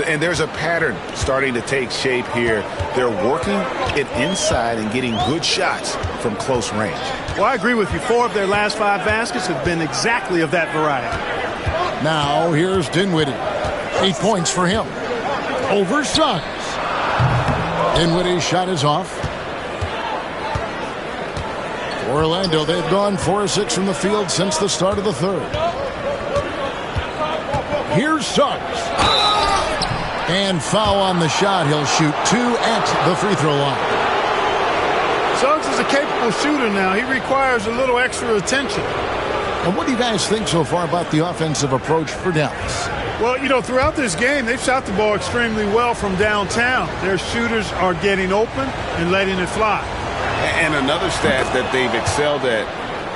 And there's a pattern starting to take shape here. They're working it inside and getting good shots from close range. Well, I agree with you. 4 of their last 5 baskets have been exactly of that variety. Now here's Dinwiddie. 8 points for him. Over Suggs. Dinwiddie's shot is off. For Orlando, they've gone 4 of 6 from the field since the start of the 3rd. Here's Suggs. And foul on the shot. He'll shoot 2 at the free throw line. Suggs is a capable shooter now. He requires a little extra attention. And what do you guys think so far about the offensive approach for Dallas? Well, you know, throughout this game, they've shot the ball extremely well from downtown. Their shooters are getting open and letting it fly. And another stat that they've excelled at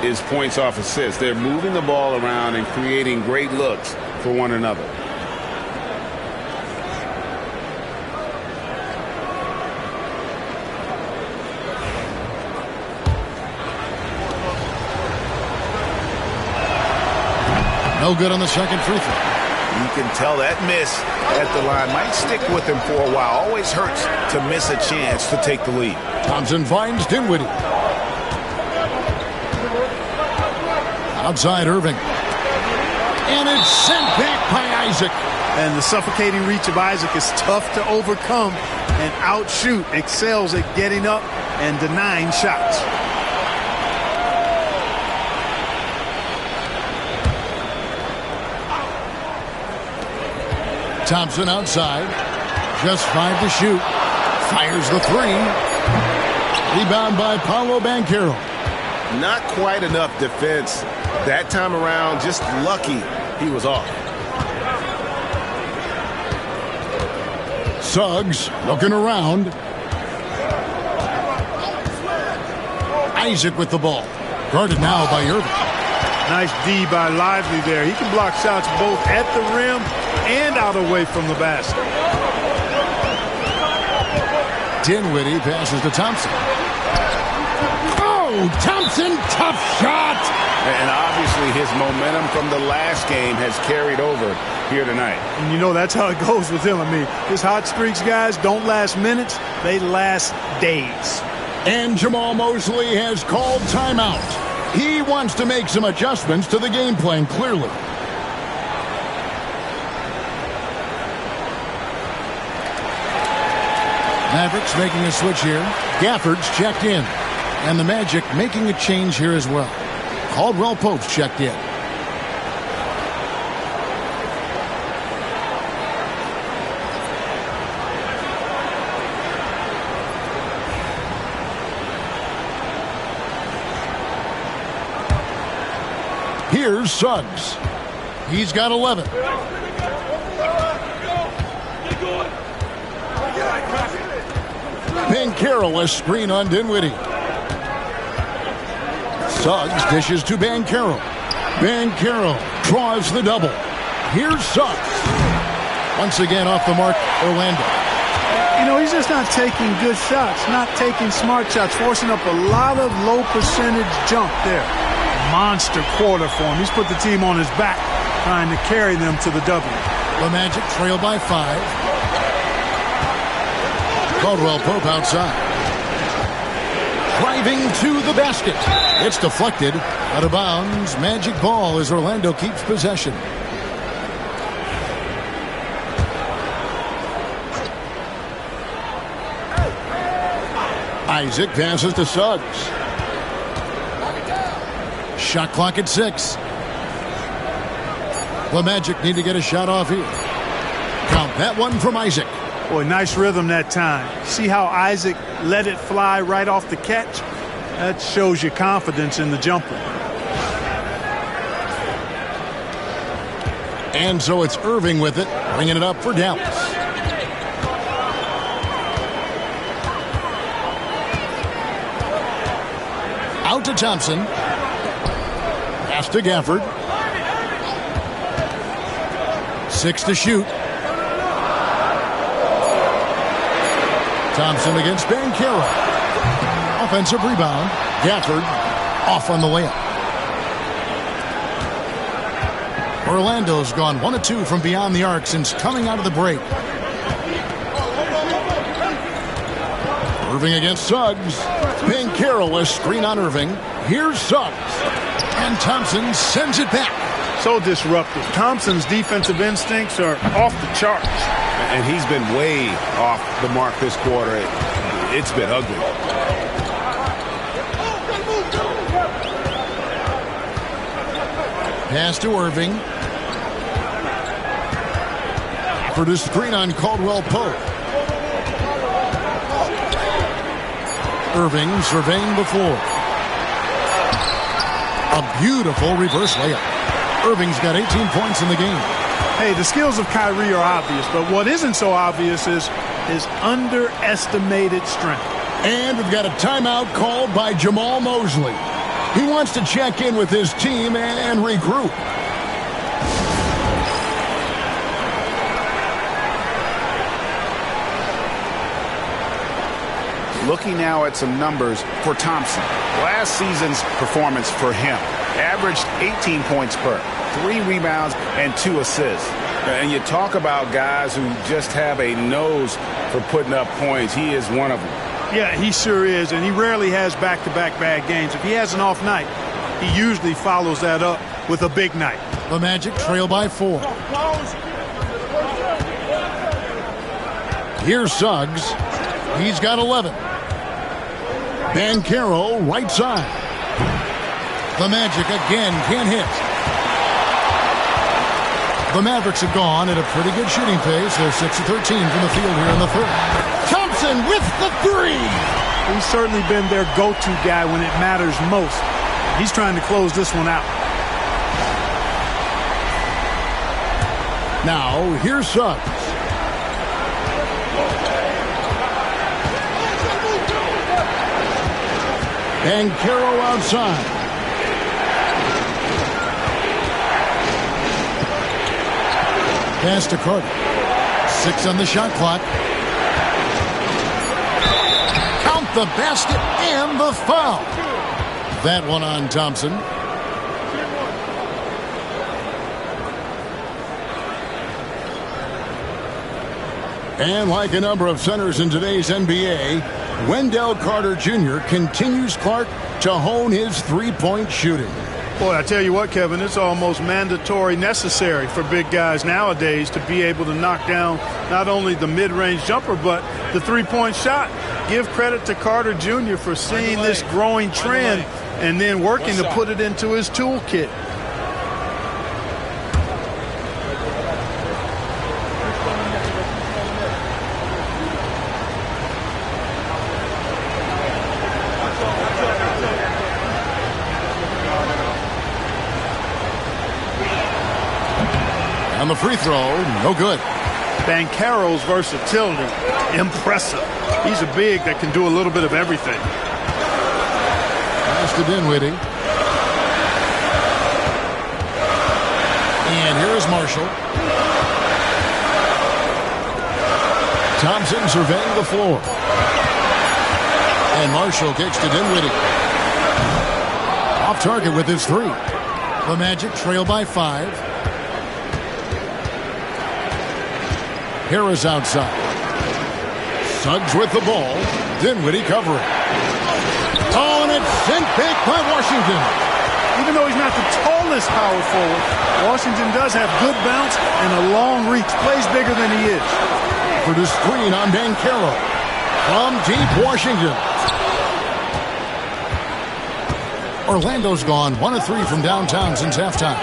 is points off assists. They're moving the ball around and creating great looks for one another. No good on the second free throw. You can tell that miss at the line might stick with him for a while. Always hurts to miss a chance to take the lead. Thompson finds Dinwiddie. Outside Irving. And it's sent back by Isaac. And the suffocating reach of Isaac is tough to overcome and outshoot. Excels at getting up and denying shots. Thompson outside. Just 5 to shoot. Fires the 3. Rebound by Paolo Banchero. Not quite enough defense that time around. Just lucky he was off. Suggs looking around. Isaac with the ball. Guarded now by Irving. Nice D by Lively there. He can block shots both at the rim and out away from the basket. Dinwiddie passes to Thompson. Oh, Thompson, tough shot. And obviously his momentum from the last game has carried over here tonight. And you know that's how it goes with him. I mean, his hot streaks, guys, don't last minutes. They last days. And Jamal Mosley has called timeout. He wants to make some adjustments to the game plan, clearly. Mavericks making a switch here. Gafford's checked in. And the Magic making a change here as well. Caldwell Pope's checked in. Here's Suggs. He's got 11. Banchero, a screen on Dinwiddie. Suggs dishes to Banchero. Banchero draws the double. Here's Suggs. Once again off the mark, Orlando. You know, he's just not taking good shots, not taking smart shots, forcing up a lot of low percentage jump there. Monster quarter for him. He's put the team on his back, trying to carry them to the W. The Magic trail by 5. Caldwell Pope outside. Driving to the basket. It's deflected. Out of bounds. Magic ball as Orlando keeps possession. Isaac passes to Suggs. Shot clock at 6. The Magic need to get a shot off here. Count that one from Isaac. Boy, nice rhythm that time. See how Isaac let it fly right off the catch? That shows you confidence in the jumper. And so it's Irving with it, bringing it up for Dallas. Out to Thompson. Pass to Gafford. 6 to shoot. Thompson against Banchero. Offensive rebound. Gafford off on the layup. Orlando's gone 1 of 2 from beyond the arc since coming out of the break. Irving against Suggs. Banchero, a screen on Irving. Here's Suggs. And Thompson sends it back. So disruptive. Thompson's defensive instincts are off the charts. And he's been way off the mark this quarter. It's been ugly. Pass to Irving. For the screen on Caldwell Pope. Irving surveying the floor. A beautiful reverse layup. Irving's got 18 points in the game. Hey, the skills of Kyrie are obvious, but what isn't so obvious is his underestimated strength. And we've got a timeout called by Jamal Mosley. He wants to check in with his team and regroup. Looking now at some numbers for Thompson. Last season's performance for him averaged 18 points per, 3 rebounds, and 2 assists. And you talk about guys who just have a nose for putting up points. He is one of them. Yeah, he sure is, and he rarely has back-to-back bad games. If he has an off night, he usually follows that up with a big night. The Magic trail by 4. Here's Suggs. He's got 11. Banchero, right side. The Magic again can't hit. The Mavericks have gone at a pretty good shooting pace. They're 6 of 13 from the field here in the third. Thompson with the three. He's certainly been their go-to guy when it matters most. He's trying to close this one out. Now, here's Suggs. Banchero outside. Pass to Carter. 6 on the shot clock. Count the basket and the foul. That one on Thompson. And like a number of centers in today's NBA, Wendell Carter Jr. continues, Clark, to hone his three-point shooting. Boy, I tell you what, Kevin, it's almost mandatory necessary for big guys nowadays to be able to knock down not only the mid-range jumper, but the three-point shot. Give credit to Carter Jr. for seeing this growing trend and then working to put it into his toolkit. On the free throw, no good. Banchero's versatility, impressive. He's a big that can do a little bit of everything. Pass to Dinwiddie. And here is Marshall. Thompson surveying the floor. And Marshall kicks to Dinwiddie. Off target with his three. The Magic trail by 5. Harris outside. Suggs with the ball. Dinwiddie covering. Oh, and it's sent back by Washington. Even though he's not the tallest power forward, Washington does have good bounce and a long reach. Plays bigger than he is. For the screen on Banchero. From deep Washington. Orlando's gone 1 of 3 from downtown since halftime.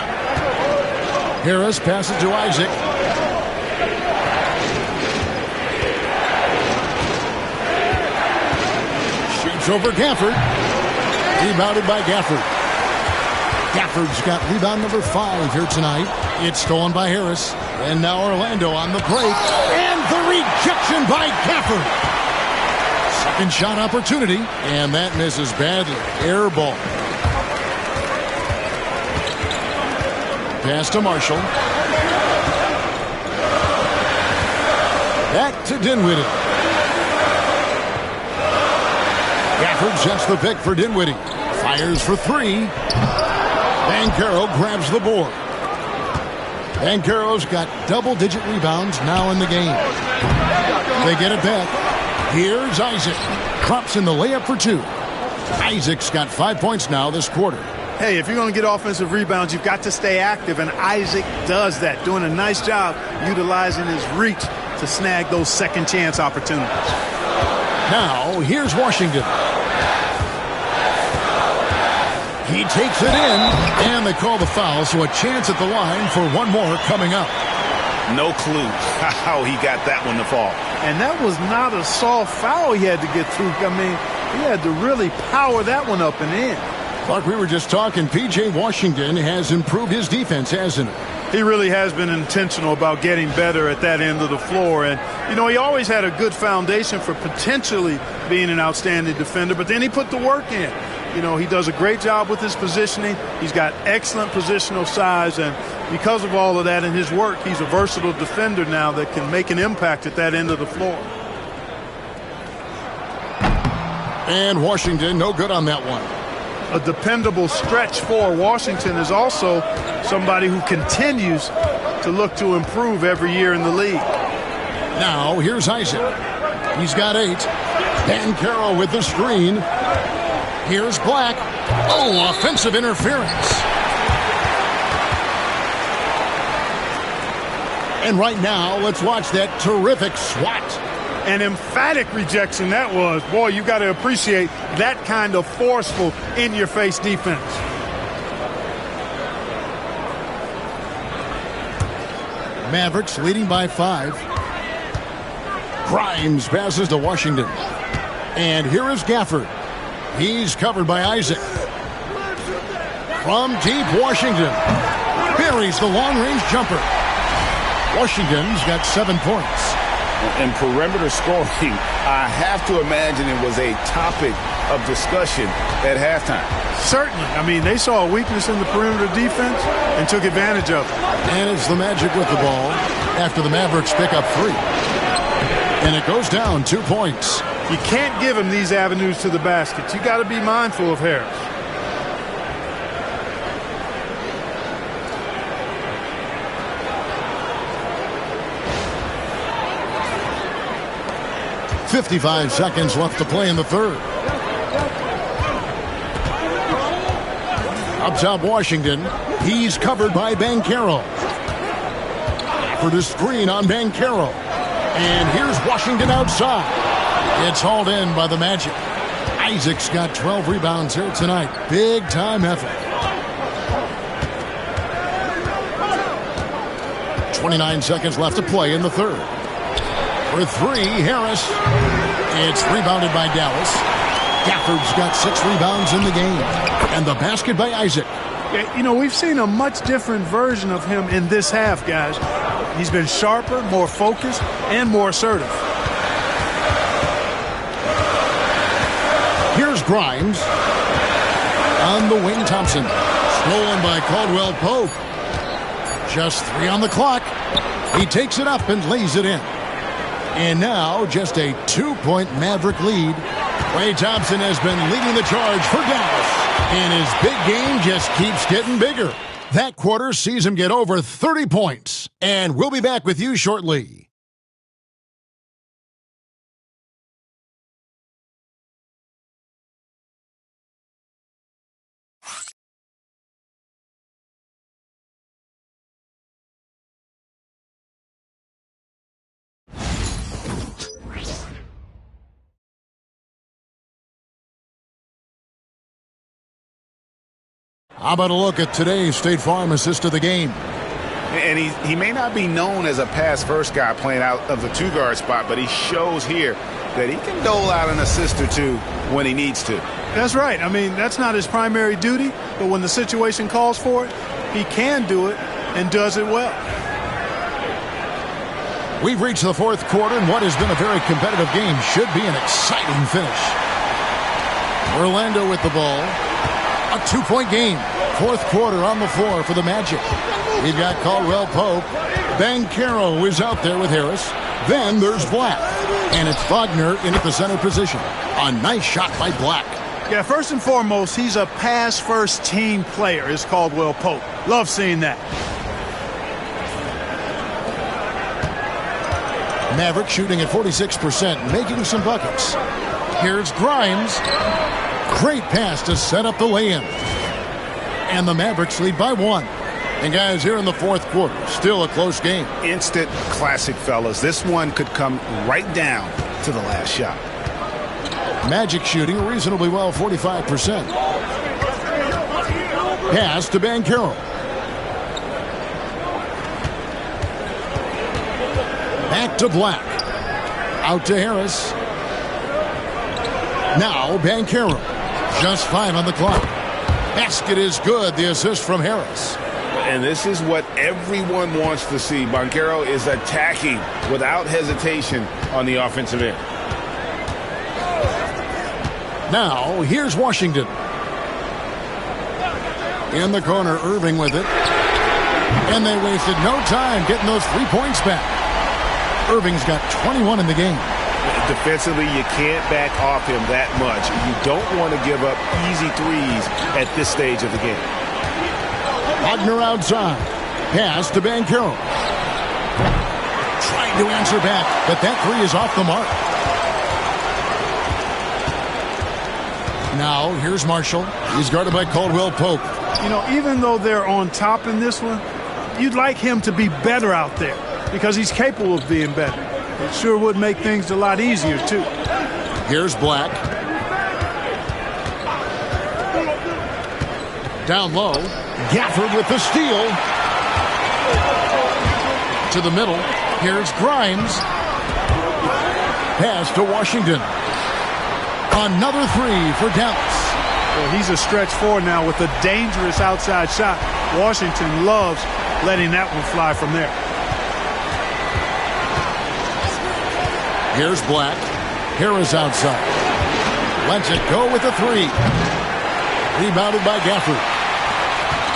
Harris passes to Isaac. Over Gafford. Rebounded by Gafford. Gafford's got rebound number 5 here tonight. It's stolen by Harris. And now Orlando on the break. And the rejection by Gafford. Second shot opportunity. And that misses badly. Air ball. Pass to Marshall. Back to Dinwiddie. Gafford sets the pick for Dinwiddie. Fires for 3. Banchero grabs the board. Banchero's got double-digit rebounds now in the game. They get it back. Here's Isaac. Drops in the layup for 2. Isaac's got 5 points now this quarter. Hey, if you're going to get offensive rebounds, you've got to stay active, and Isaac does that, doing a nice job utilizing his reach to snag those second-chance opportunities. Now, here's Washington. He takes it in, and they call the foul, so a chance at the line for one more coming up. No clue how he got that one to fall. And that was not a soft foul he had to get through. I mean, he had to really power that one up and in. Like we were just talking, P.J. Washington has improved his defense, hasn't he? He really has been intentional about getting better at that end of the floor. And, you know, he always had a good foundation for potentially being an outstanding defender, but then he put the work in. You know, he does a great job with his positioning. He's got excellent positional size, and because of all of that in his work, he's a versatile defender now that can make an impact at that end of the floor. And Washington, no good on that one. A dependable stretch for Washington is also somebody who continues to look to improve every year in the league. Now, here's Isaac. He's got 8. Banchero with the screen. Here's Black. Oh, offensive interference. And right now, let's watch that terrific swat. An emphatic rejection that was. Boy, you got to appreciate that kind of forceful, in-your-face defense. Mavericks leading by 5. Grimes passes to Washington. And here is Gafford. He's covered by Isaac. From deep, Washington buries the long-range jumper. Washington's got 7 points. And perimeter scoring, I have to imagine it was a topic of discussion at halftime. Certainly. I mean, they saw a weakness in the perimeter defense and took advantage of it. And it's the Magic with the ball after the Mavericks pick up 3. And it goes down 2 points. You can't give him these avenues to the basket. You got to be mindful of Harris. .55 seconds left to play in the third. Up top, Washington. He's covered by Banchero. For the screen on Banchero. And here's Washington outside. It's hauled in by the Magic. Isaac's got 12 rebounds here tonight. Big time effort. 29 seconds left to play in the third. For 3, Harris. It's rebounded by Dallas. Gafford's got 6 rebounds in the game. And the basket by Isaac. Yeah, you know, we've seen a much different version of him in this half, guys. He's been sharper, more focused, and more assertive. Here's Grimes. On the wing, Thompson. Stolen by Caldwell Pope. Just 3 on the clock. He takes it up and lays it in. And now just a 2-point Maverick lead. Klay Thompson has been leading the charge for Dallas. And his big game just keeps getting bigger. That quarter sees him get over 30 points. And we'll be back with you shortly. How about a look at today's State Farm assist of the game? And he may not be known as a pass-first guy playing out of the 2-guard spot, but he shows here that he can dole out an assist or 2 when he needs to. That's right. I mean, that's not his primary duty, but when the situation calls for it, he can do it and does it well. We've reached the fourth quarter, and what has been a very competitive game should be an exciting finish. Orlando with the ball. A 2-point game. Fourth quarter on the floor for the Magic. We've got Caldwell Pope. Banchero is out there with Harris. Then there's Black. And it's Wagner in at the center position. A nice shot by Black. Yeah, first and foremost, he's a pass-first team player, is Caldwell Pope. Love seeing that. Maverick shooting at 46%, making some buckets. Here's Grimes. Great pass to set up the lay-in. And the Mavericks lead by 1. And guys, here in the fourth quarter, still a close game. Instant classic, fellas. This one could come right down to the last shot. Magic shooting reasonably well, 45%. Pass to Banchero. Back to Black. Out to Harris. Now Banchero. Just 5 on the clock. Basket is good. The assist from Harris. And this is what everyone wants to see. Banchero is attacking without hesitation on the offensive end. Now, here's Washington. In the corner, Irving with it. And they wasted no time getting those 3 points back. Irving's got 21 in the game. Defensively, you can't back off him that much. You don't want to give up easy threes at this stage of the game. Wagner outside. Pass to Banchero. Trying to answer back, but that 3 is off the mark. Now, here's Marshall. He's guarded by Caldwell Pope. You know, even though they're on top in this one, you'd like him to be better out there because he's capable of being better. It sure would make things a lot easier, too. Here's Black. Down low. Gafford with the steal. To the middle. Here's Grimes. Pass to Washington. Another three for Dallas. Well, he's a stretch four now with a dangerous outside shot. Washington loves letting that one fly from there. Here's Black. Harris outside. Lets it go with a three. Rebounded by Gafford.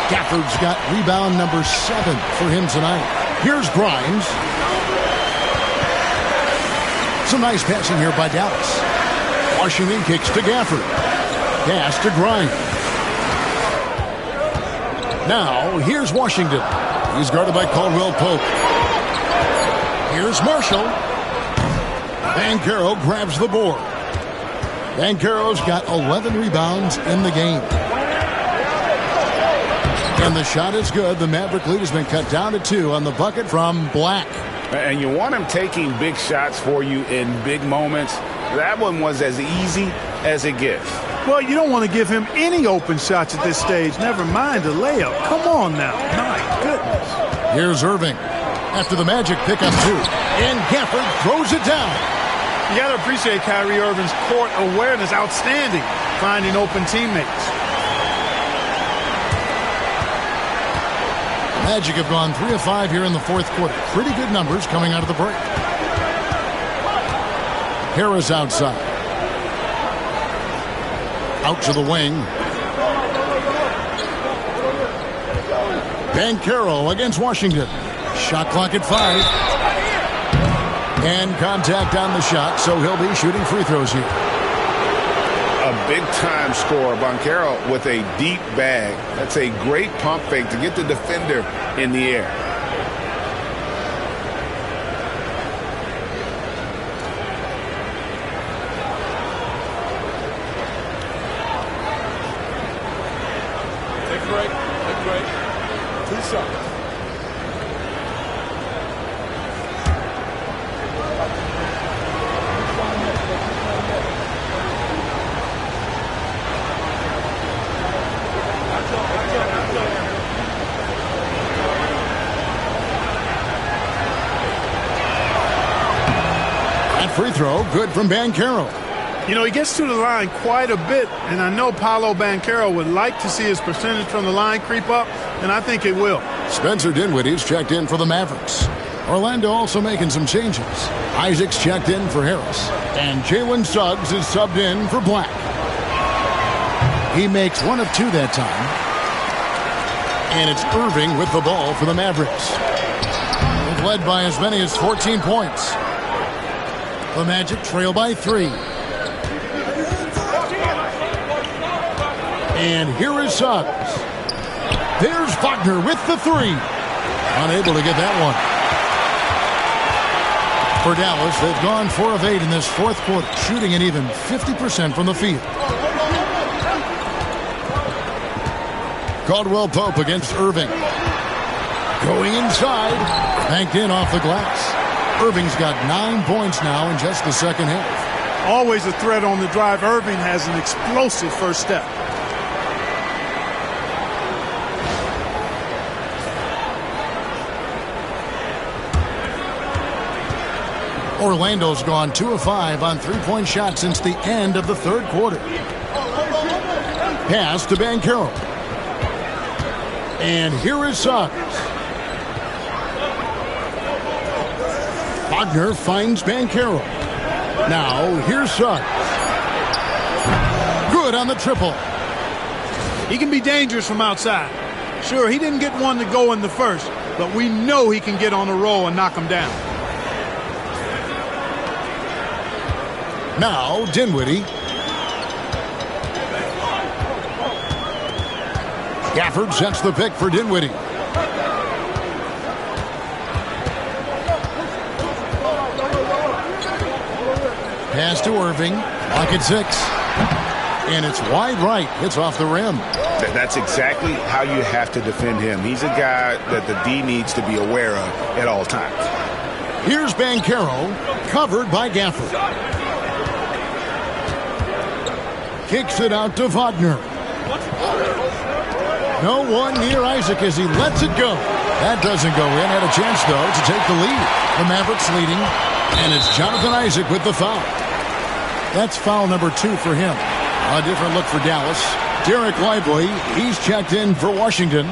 Gafford's got rebound number 7 for him tonight. Here's Grimes. Some nice passing here by Dallas. Washington kicks to Gafford. Pass to Grimes. Now, here's Washington. He's guarded by Caldwell Pope. Here's Marshall. Banchero grabs the board. Banchero's got 11 rebounds in the game. And the shot is good. The Maverick lead has been cut down to 2 on the bucket from Black. And you want him taking big shots for you in big moments. That one was as easy as it gets. Well, you don't want to give him any open shots at this stage. Never mind a layup. Come on now. My goodness. Here's Irving. After the Magic pick up 2. And Gafford throws it down. You got to appreciate Kyrie Irving's court awareness. Outstanding. Finding open teammates. Magic have gone 3 of 5 here in the fourth quarter. Pretty good numbers coming out of the break. Harris outside. Out to the wing. Banchero against Washington. Shot clock at 5. And contact on the shot, so he'll be shooting free throws here. A big-time scorer, Banchero, with a deep bag. That's a great pump fake to get the defender in the air. Take a break. 2 seconds. Free throw, good from Banchero. You know, he gets to the line quite a bit, and I know Paolo Banchero would like to see his percentage from the line creep up, and I think it will. Spencer Dinwiddie's checked in for the Mavericks. Orlando also making some changes. Isaac's checked in for Harris, and Jalen Suggs is subbed in for Black. He makes 1 of 2 that time, and it's Irving with the ball for the Mavericks. They've led by as many as 14 points. The Magic trail by 3. And here is Suggs. There's Wagner with the 3. Unable to get that one. For Dallas, they've gone 4 of 8 in this fourth quarter, shooting an even 50% from the field. Caldwell Pope against Irving. Going inside. Banked in off the glass. Irving's got 9 points now in just the second half. Always a threat on the drive. Irving has an explosive first step. Orlando's gone 2 of 5 on 3-point shots since the end of the third quarter. Pass to Banchero. And here is Suggs. Wagner finds Banchero. Now, here's Suggs. Good on the triple. He can be dangerous from outside. Sure, he didn't get one to go in the first, but we know he can get on a roll and knock him down. Now, Dinwiddie. Gafford sets the pick for Dinwiddie. Pass to Irving. Pocket 6. And it's wide right. It's off the rim. That's exactly how you have to defend him. He's a guy that the D needs to be aware of at all times. Here's Banchero, covered by Gafford. Kicks it out to Wagner. No one near Isaac as he lets it go. That doesn't go in. Had a chance, though, to take the lead. The Mavericks leading, and it's Jonathan Isaac with the foul. That's foul number 2 for him. A different look for Dallas. Derek Lively, he's checked in for Washington.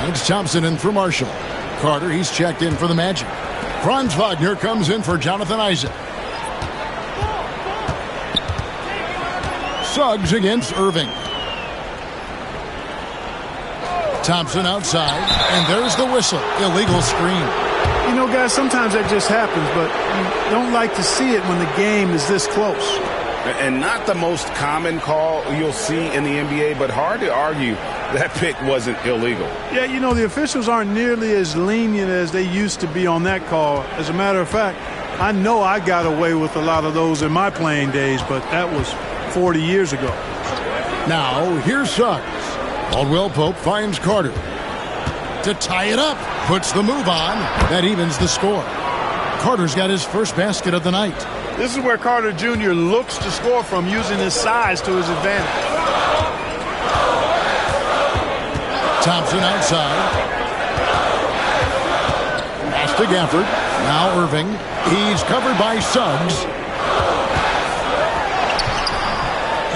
It's Thompson in for Marshall. Carter, he's checked in for the Magic. Franz Wagner comes in for Jonathan Isaac. Suggs against Irving. Thompson outside, and there's the whistle. Illegal screen. You know, guys, sometimes that just happens, but you don't like to see it when the game is this close. And not the most common call you'll see in the NBA, but hard to argue that pick wasn't illegal. Yeah, you know, the officials aren't nearly as lenient as they used to be on that call. As a matter of fact, I know I got away with a lot of those in my playing days, but that was 40 years ago. Now, here's Suggs. Caldwell Pope finds Carter to tie it up. Puts the move on. That evens the score. Carter's got his first basket of the night. This is where Carter Jr. looks to score from, using his size to his advantage. Thompson outside. Pass to Gafford. Now Irving. He's covered by Suggs.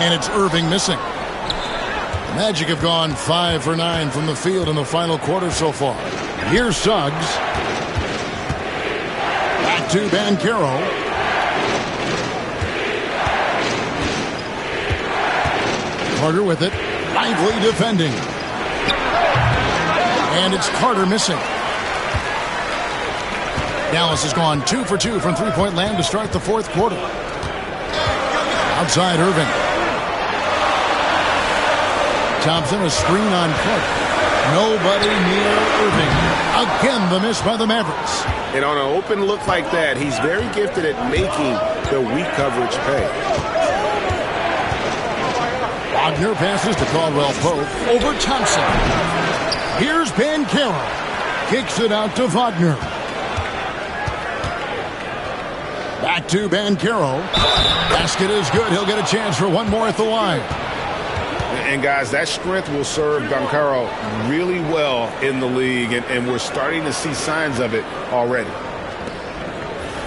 And it's Irving missing. The Magic have gone 5 for 9 from the field in the final quarter so far. Here's Suggs. Back to Banchero. Carter with it. Lively defending. And it's Carter missing. Dallas has gone 2 for 2 from three-point land to start the fourth quarter. Outside Irving. Thompson, a screen on Clark. Nobody near Irving. Again, the miss by the Mavericks. And on an open look like that, he's very gifted at making the weak coverage pay. Wagner passes to Caldwell Pope over Thompson. Here's Banchero. Kicks it out to Wagner. Back to Banchero. Basket is good. He'll get a chance for one more at the line. And, guys, that strength will serve Banchero really well in the league, and we're starting to see signs of it already.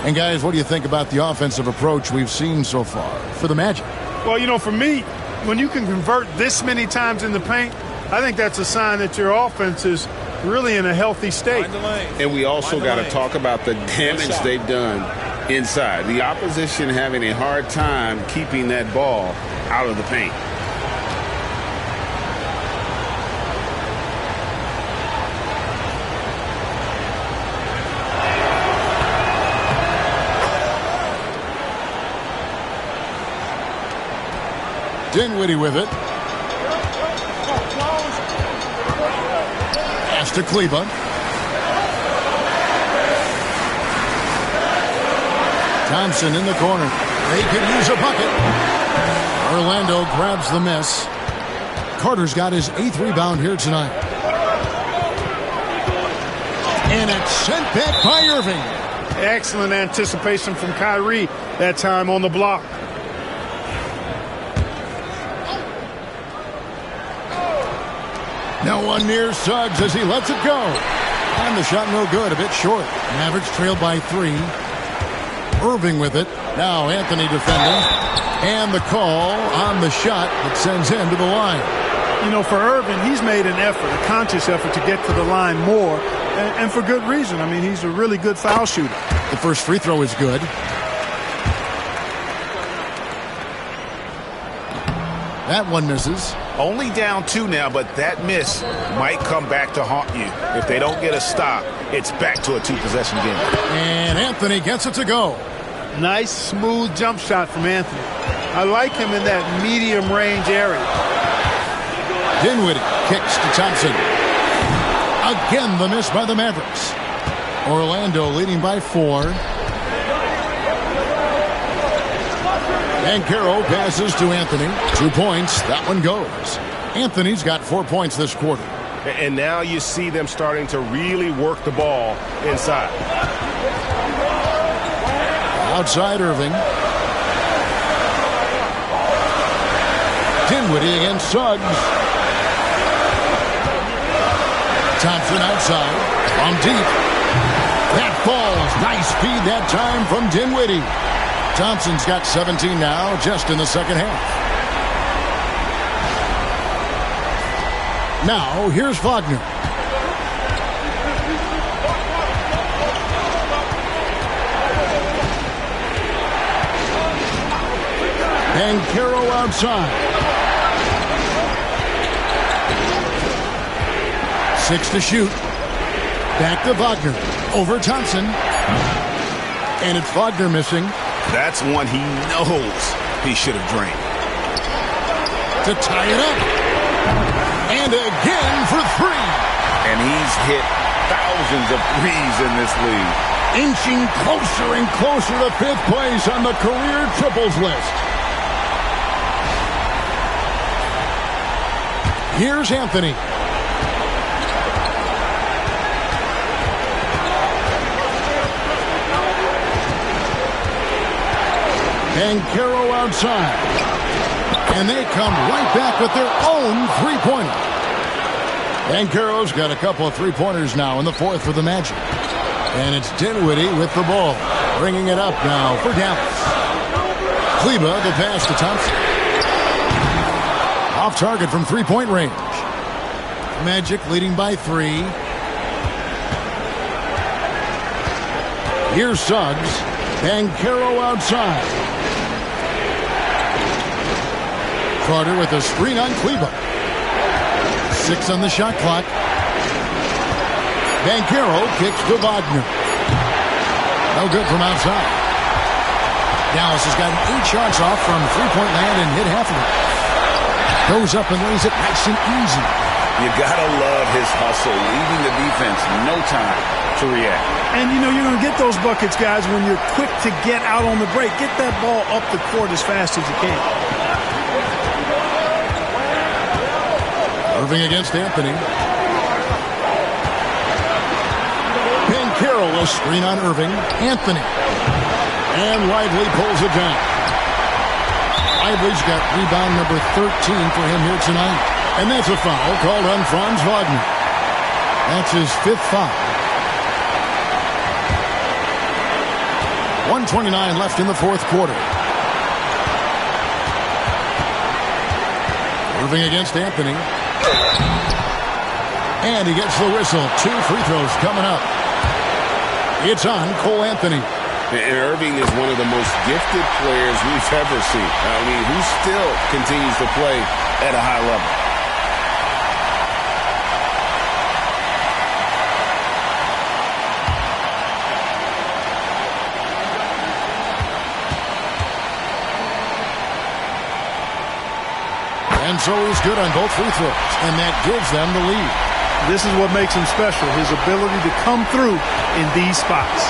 And, guys, what do you think about the offensive approach we've seen so far for the Magic? Well, you know, for me, when you can convert this many times in the paint, I think that's a sign that your offense is really in a healthy state. And we also got to talk about the damage they've done inside. The opposition having a hard time keeping that ball out of the paint. Dinwiddie with it. Pass to Kleba. Thompson in the corner. They could use a bucket. Orlando grabs the miss. Carter's got his 8th rebound here tonight. And it's sent back by Irving. Excellent anticipation from Kyrie that time on the block. No one near Suggs as he lets it go. And the shot no good, a bit short. Mavericks trailed by 3. Irving with it. Now Anthony defending. And the call on the shot that sends him to the line. You know, for Irving, he's made an effort, a conscious effort to get to the line more, and for good reason. I mean, he's a really good foul shooter. The first free throw is good. That one misses. Only down 2 now, but that miss might come back to haunt you. If they don't get a stop, it's back to a 2-possession game. And Anthony gets it to go. Nice, smooth jump shot from Anthony. I like him in that medium range area. Dinwiddie kicks to Thompson. Again, the miss by the Mavericks. Orlando leading by 4. And Banchero passes to Anthony. 2 points. That one goes. Anthony's got 4 points this quarter. And now you see them starting to really work the ball inside. Outside Irving. Dinwiddie against Suggs. Thompson outside. From deep. That falls. Nice feed that time from Dinwiddie. Thompson's got 17 now, just in the second half. Now, here's Wagner. And Caro outside. 6 to shoot. Back to Wagner. Over Thompson. And it's Wagner missing. That's one he knows he should have drained. To tie it up. And again for 3. And he's hit thousands of threes in this league. Inching closer and closer to 5th place on the career triples list. Here's Anthony. And Caro outside. And they come right back with their own three-pointer. And Caro's got a couple of three-pointers now in the 4th for the Magic. And it's Dinwiddie with the ball. Bringing it up now for Dallas. Kleba, the pass to Thompson. Off target from three-point range. Magic leading by 3. Here's Suggs. And Caro outside. Carter with a screen on Kleba. 6 on the shot clock. Banchero kicks to Wagner. No good from outside. Dallas has gotten 8 shots off from three-point land and hit half of it. Goes up and lays it nice and easy. You gotta love his hustle, leaving the defense no time to react. And, you know, you're going to get those buckets, guys, when you're quick to get out on the break. Get that ball up the court as fast as you can. Irving against Anthony. Banchero, a screen on Irving. Anthony. And Lively pulls it down. Lively's got rebound number 13 for him here tonight. And that's a foul called on Franz Wagner. That's his 5th foul. 1:29 left in the 4th quarter. Irving against Anthony. And he gets the whistle. 2 free throws coming up. It's on Cole Anthony. And Irving is one of the most gifted players we've ever seen. I mean, who still continues to play at a high level. And so he's good on both free throws, and that gives them the lead. This is what makes him special, his ability to come through in these spots.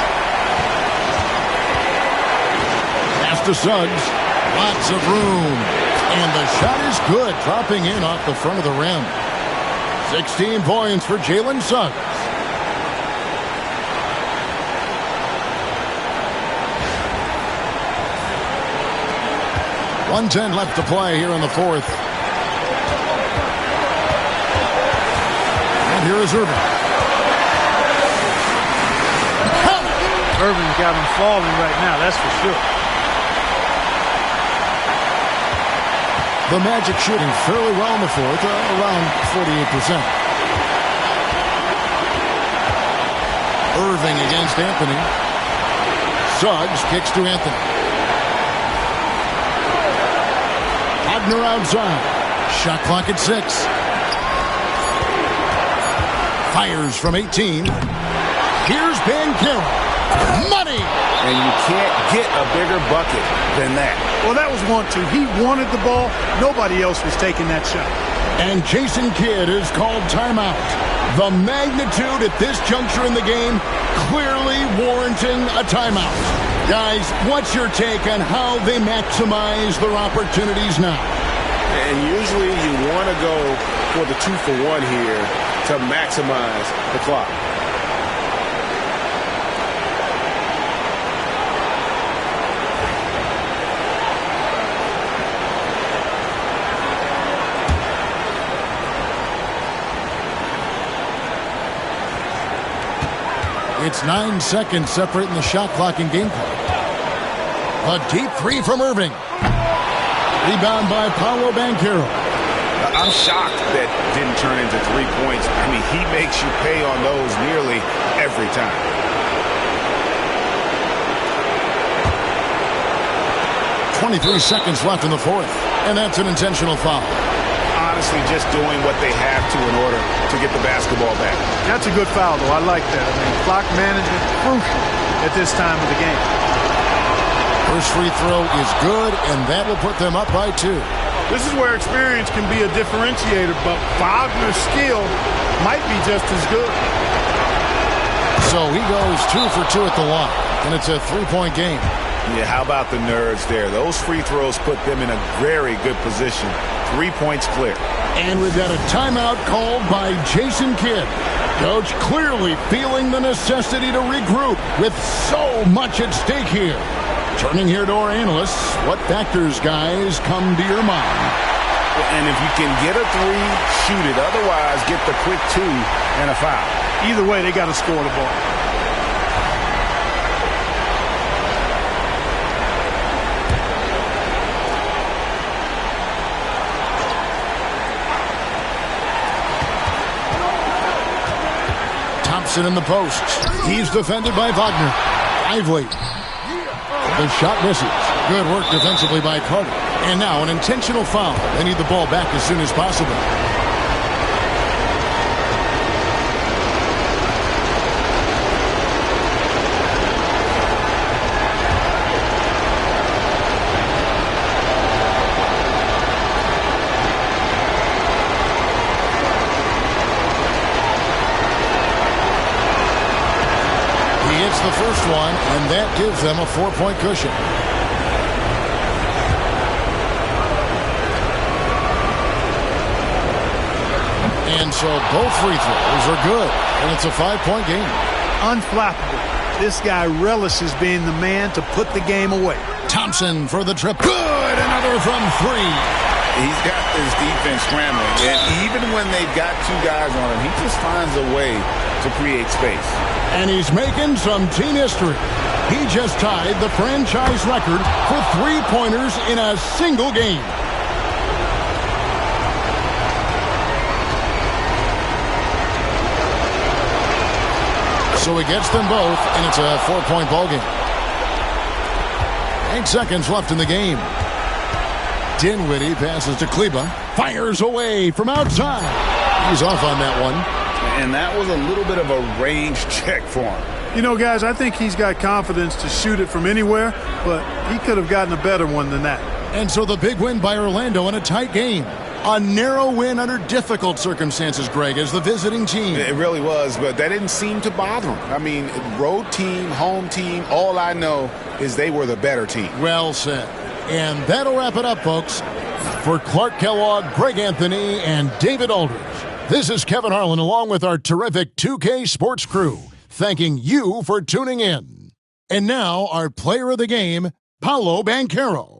Pass to Suggs. Lots of room. And the shot is good, dropping in off the front of the rim. 16 points for Jalen Suggs. .110 left to play here in the 4th. Here is Irving. Irving's got him falling right now, that's for sure. The Magic shooting fairly well in the 4th, around 48%. Irving against Anthony. Suggs kicks to Anthony. Wagner outside. Shot clock at 6. Fires from 18. Here's Banchero. Money! And you can't get a bigger bucket than that. Well, that was 1-2. He wanted the ball. Nobody else was taking that shot. And Jason Kidd is called timeout. The magnitude at this juncture in the game clearly warranting a timeout. Guys, what's your take on how they maximize their opportunities now? And usually you want to go for the 2-for-1 here to maximize the clock. It's 9 seconds separating the shot clock and game clock. A deep three from Irving. Rebound by Paolo Banchero. I'm shocked that didn't turn into 3 points. I mean, he makes you pay on those nearly every time. 23 seconds left in the fourth, and that's an intentional foul. Honestly, just doing what they have to in order to get the basketball back. That's a good foul, though. I like that. I mean, clock management crucial at this time of the game. First free throw is good, and that will put them up by 2. This is where experience can be a differentiator, but Wagner's skill might be just as good. So he goes 2 for 2 at the line, and it's a 3-point game. Yeah, how about the nerds there? Those free throws put them in a very good position. 3 points clear. And we've got a timeout called by Jason Kidd. Coach clearly feeling the necessity to regroup with so much at stake here. Turning here to our analysts, what factors, guys, come to your mind? And if you can get a 3, shoot it. Otherwise, get the quick 2 and a foul. Either way, they got to score the ball. Thompson in the post. He's defended by Wagner. Lively. The shot misses. Good work defensively by Carter. And now an intentional foul. They need the ball back as soon as possible. The first one, and that gives them a 4-point cushion. And so both free throws are good, and it's a 5-point game. Unflappable. This guy relishes being the man to put the game away. Thompson for the trip. Good! Another from 3. He's got this defense scrambling, and even when they've got 2 guys on him, he just finds a way to create space. And he's making some team history. He just tied the franchise record for 3-pointers in a single game. So he gets them both, and it's a 4-point ball game. 8 seconds left in the game. Dinwiddie passes to Kleba. Fires away from outside. He's off on that one. And that was a little bit of a range check for him. You know, guys, I think he's got confidence to shoot it from anywhere, but he could have gotten a better one than that. And so the big win by Orlando in a tight game. A narrow win under difficult circumstances, Greg, as the visiting team. It really was, but that didn't seem to bother him. I mean, road team, home team, all I know is they were the better team. Well said. And that'll wrap it up, folks. For Clark Kellogg, Greg Anthony, and David Aldridge, this is Kevin Harlan along with our terrific 2K Sports crew, thanking you for tuning in. And now, our player of the game, Paolo Banchero.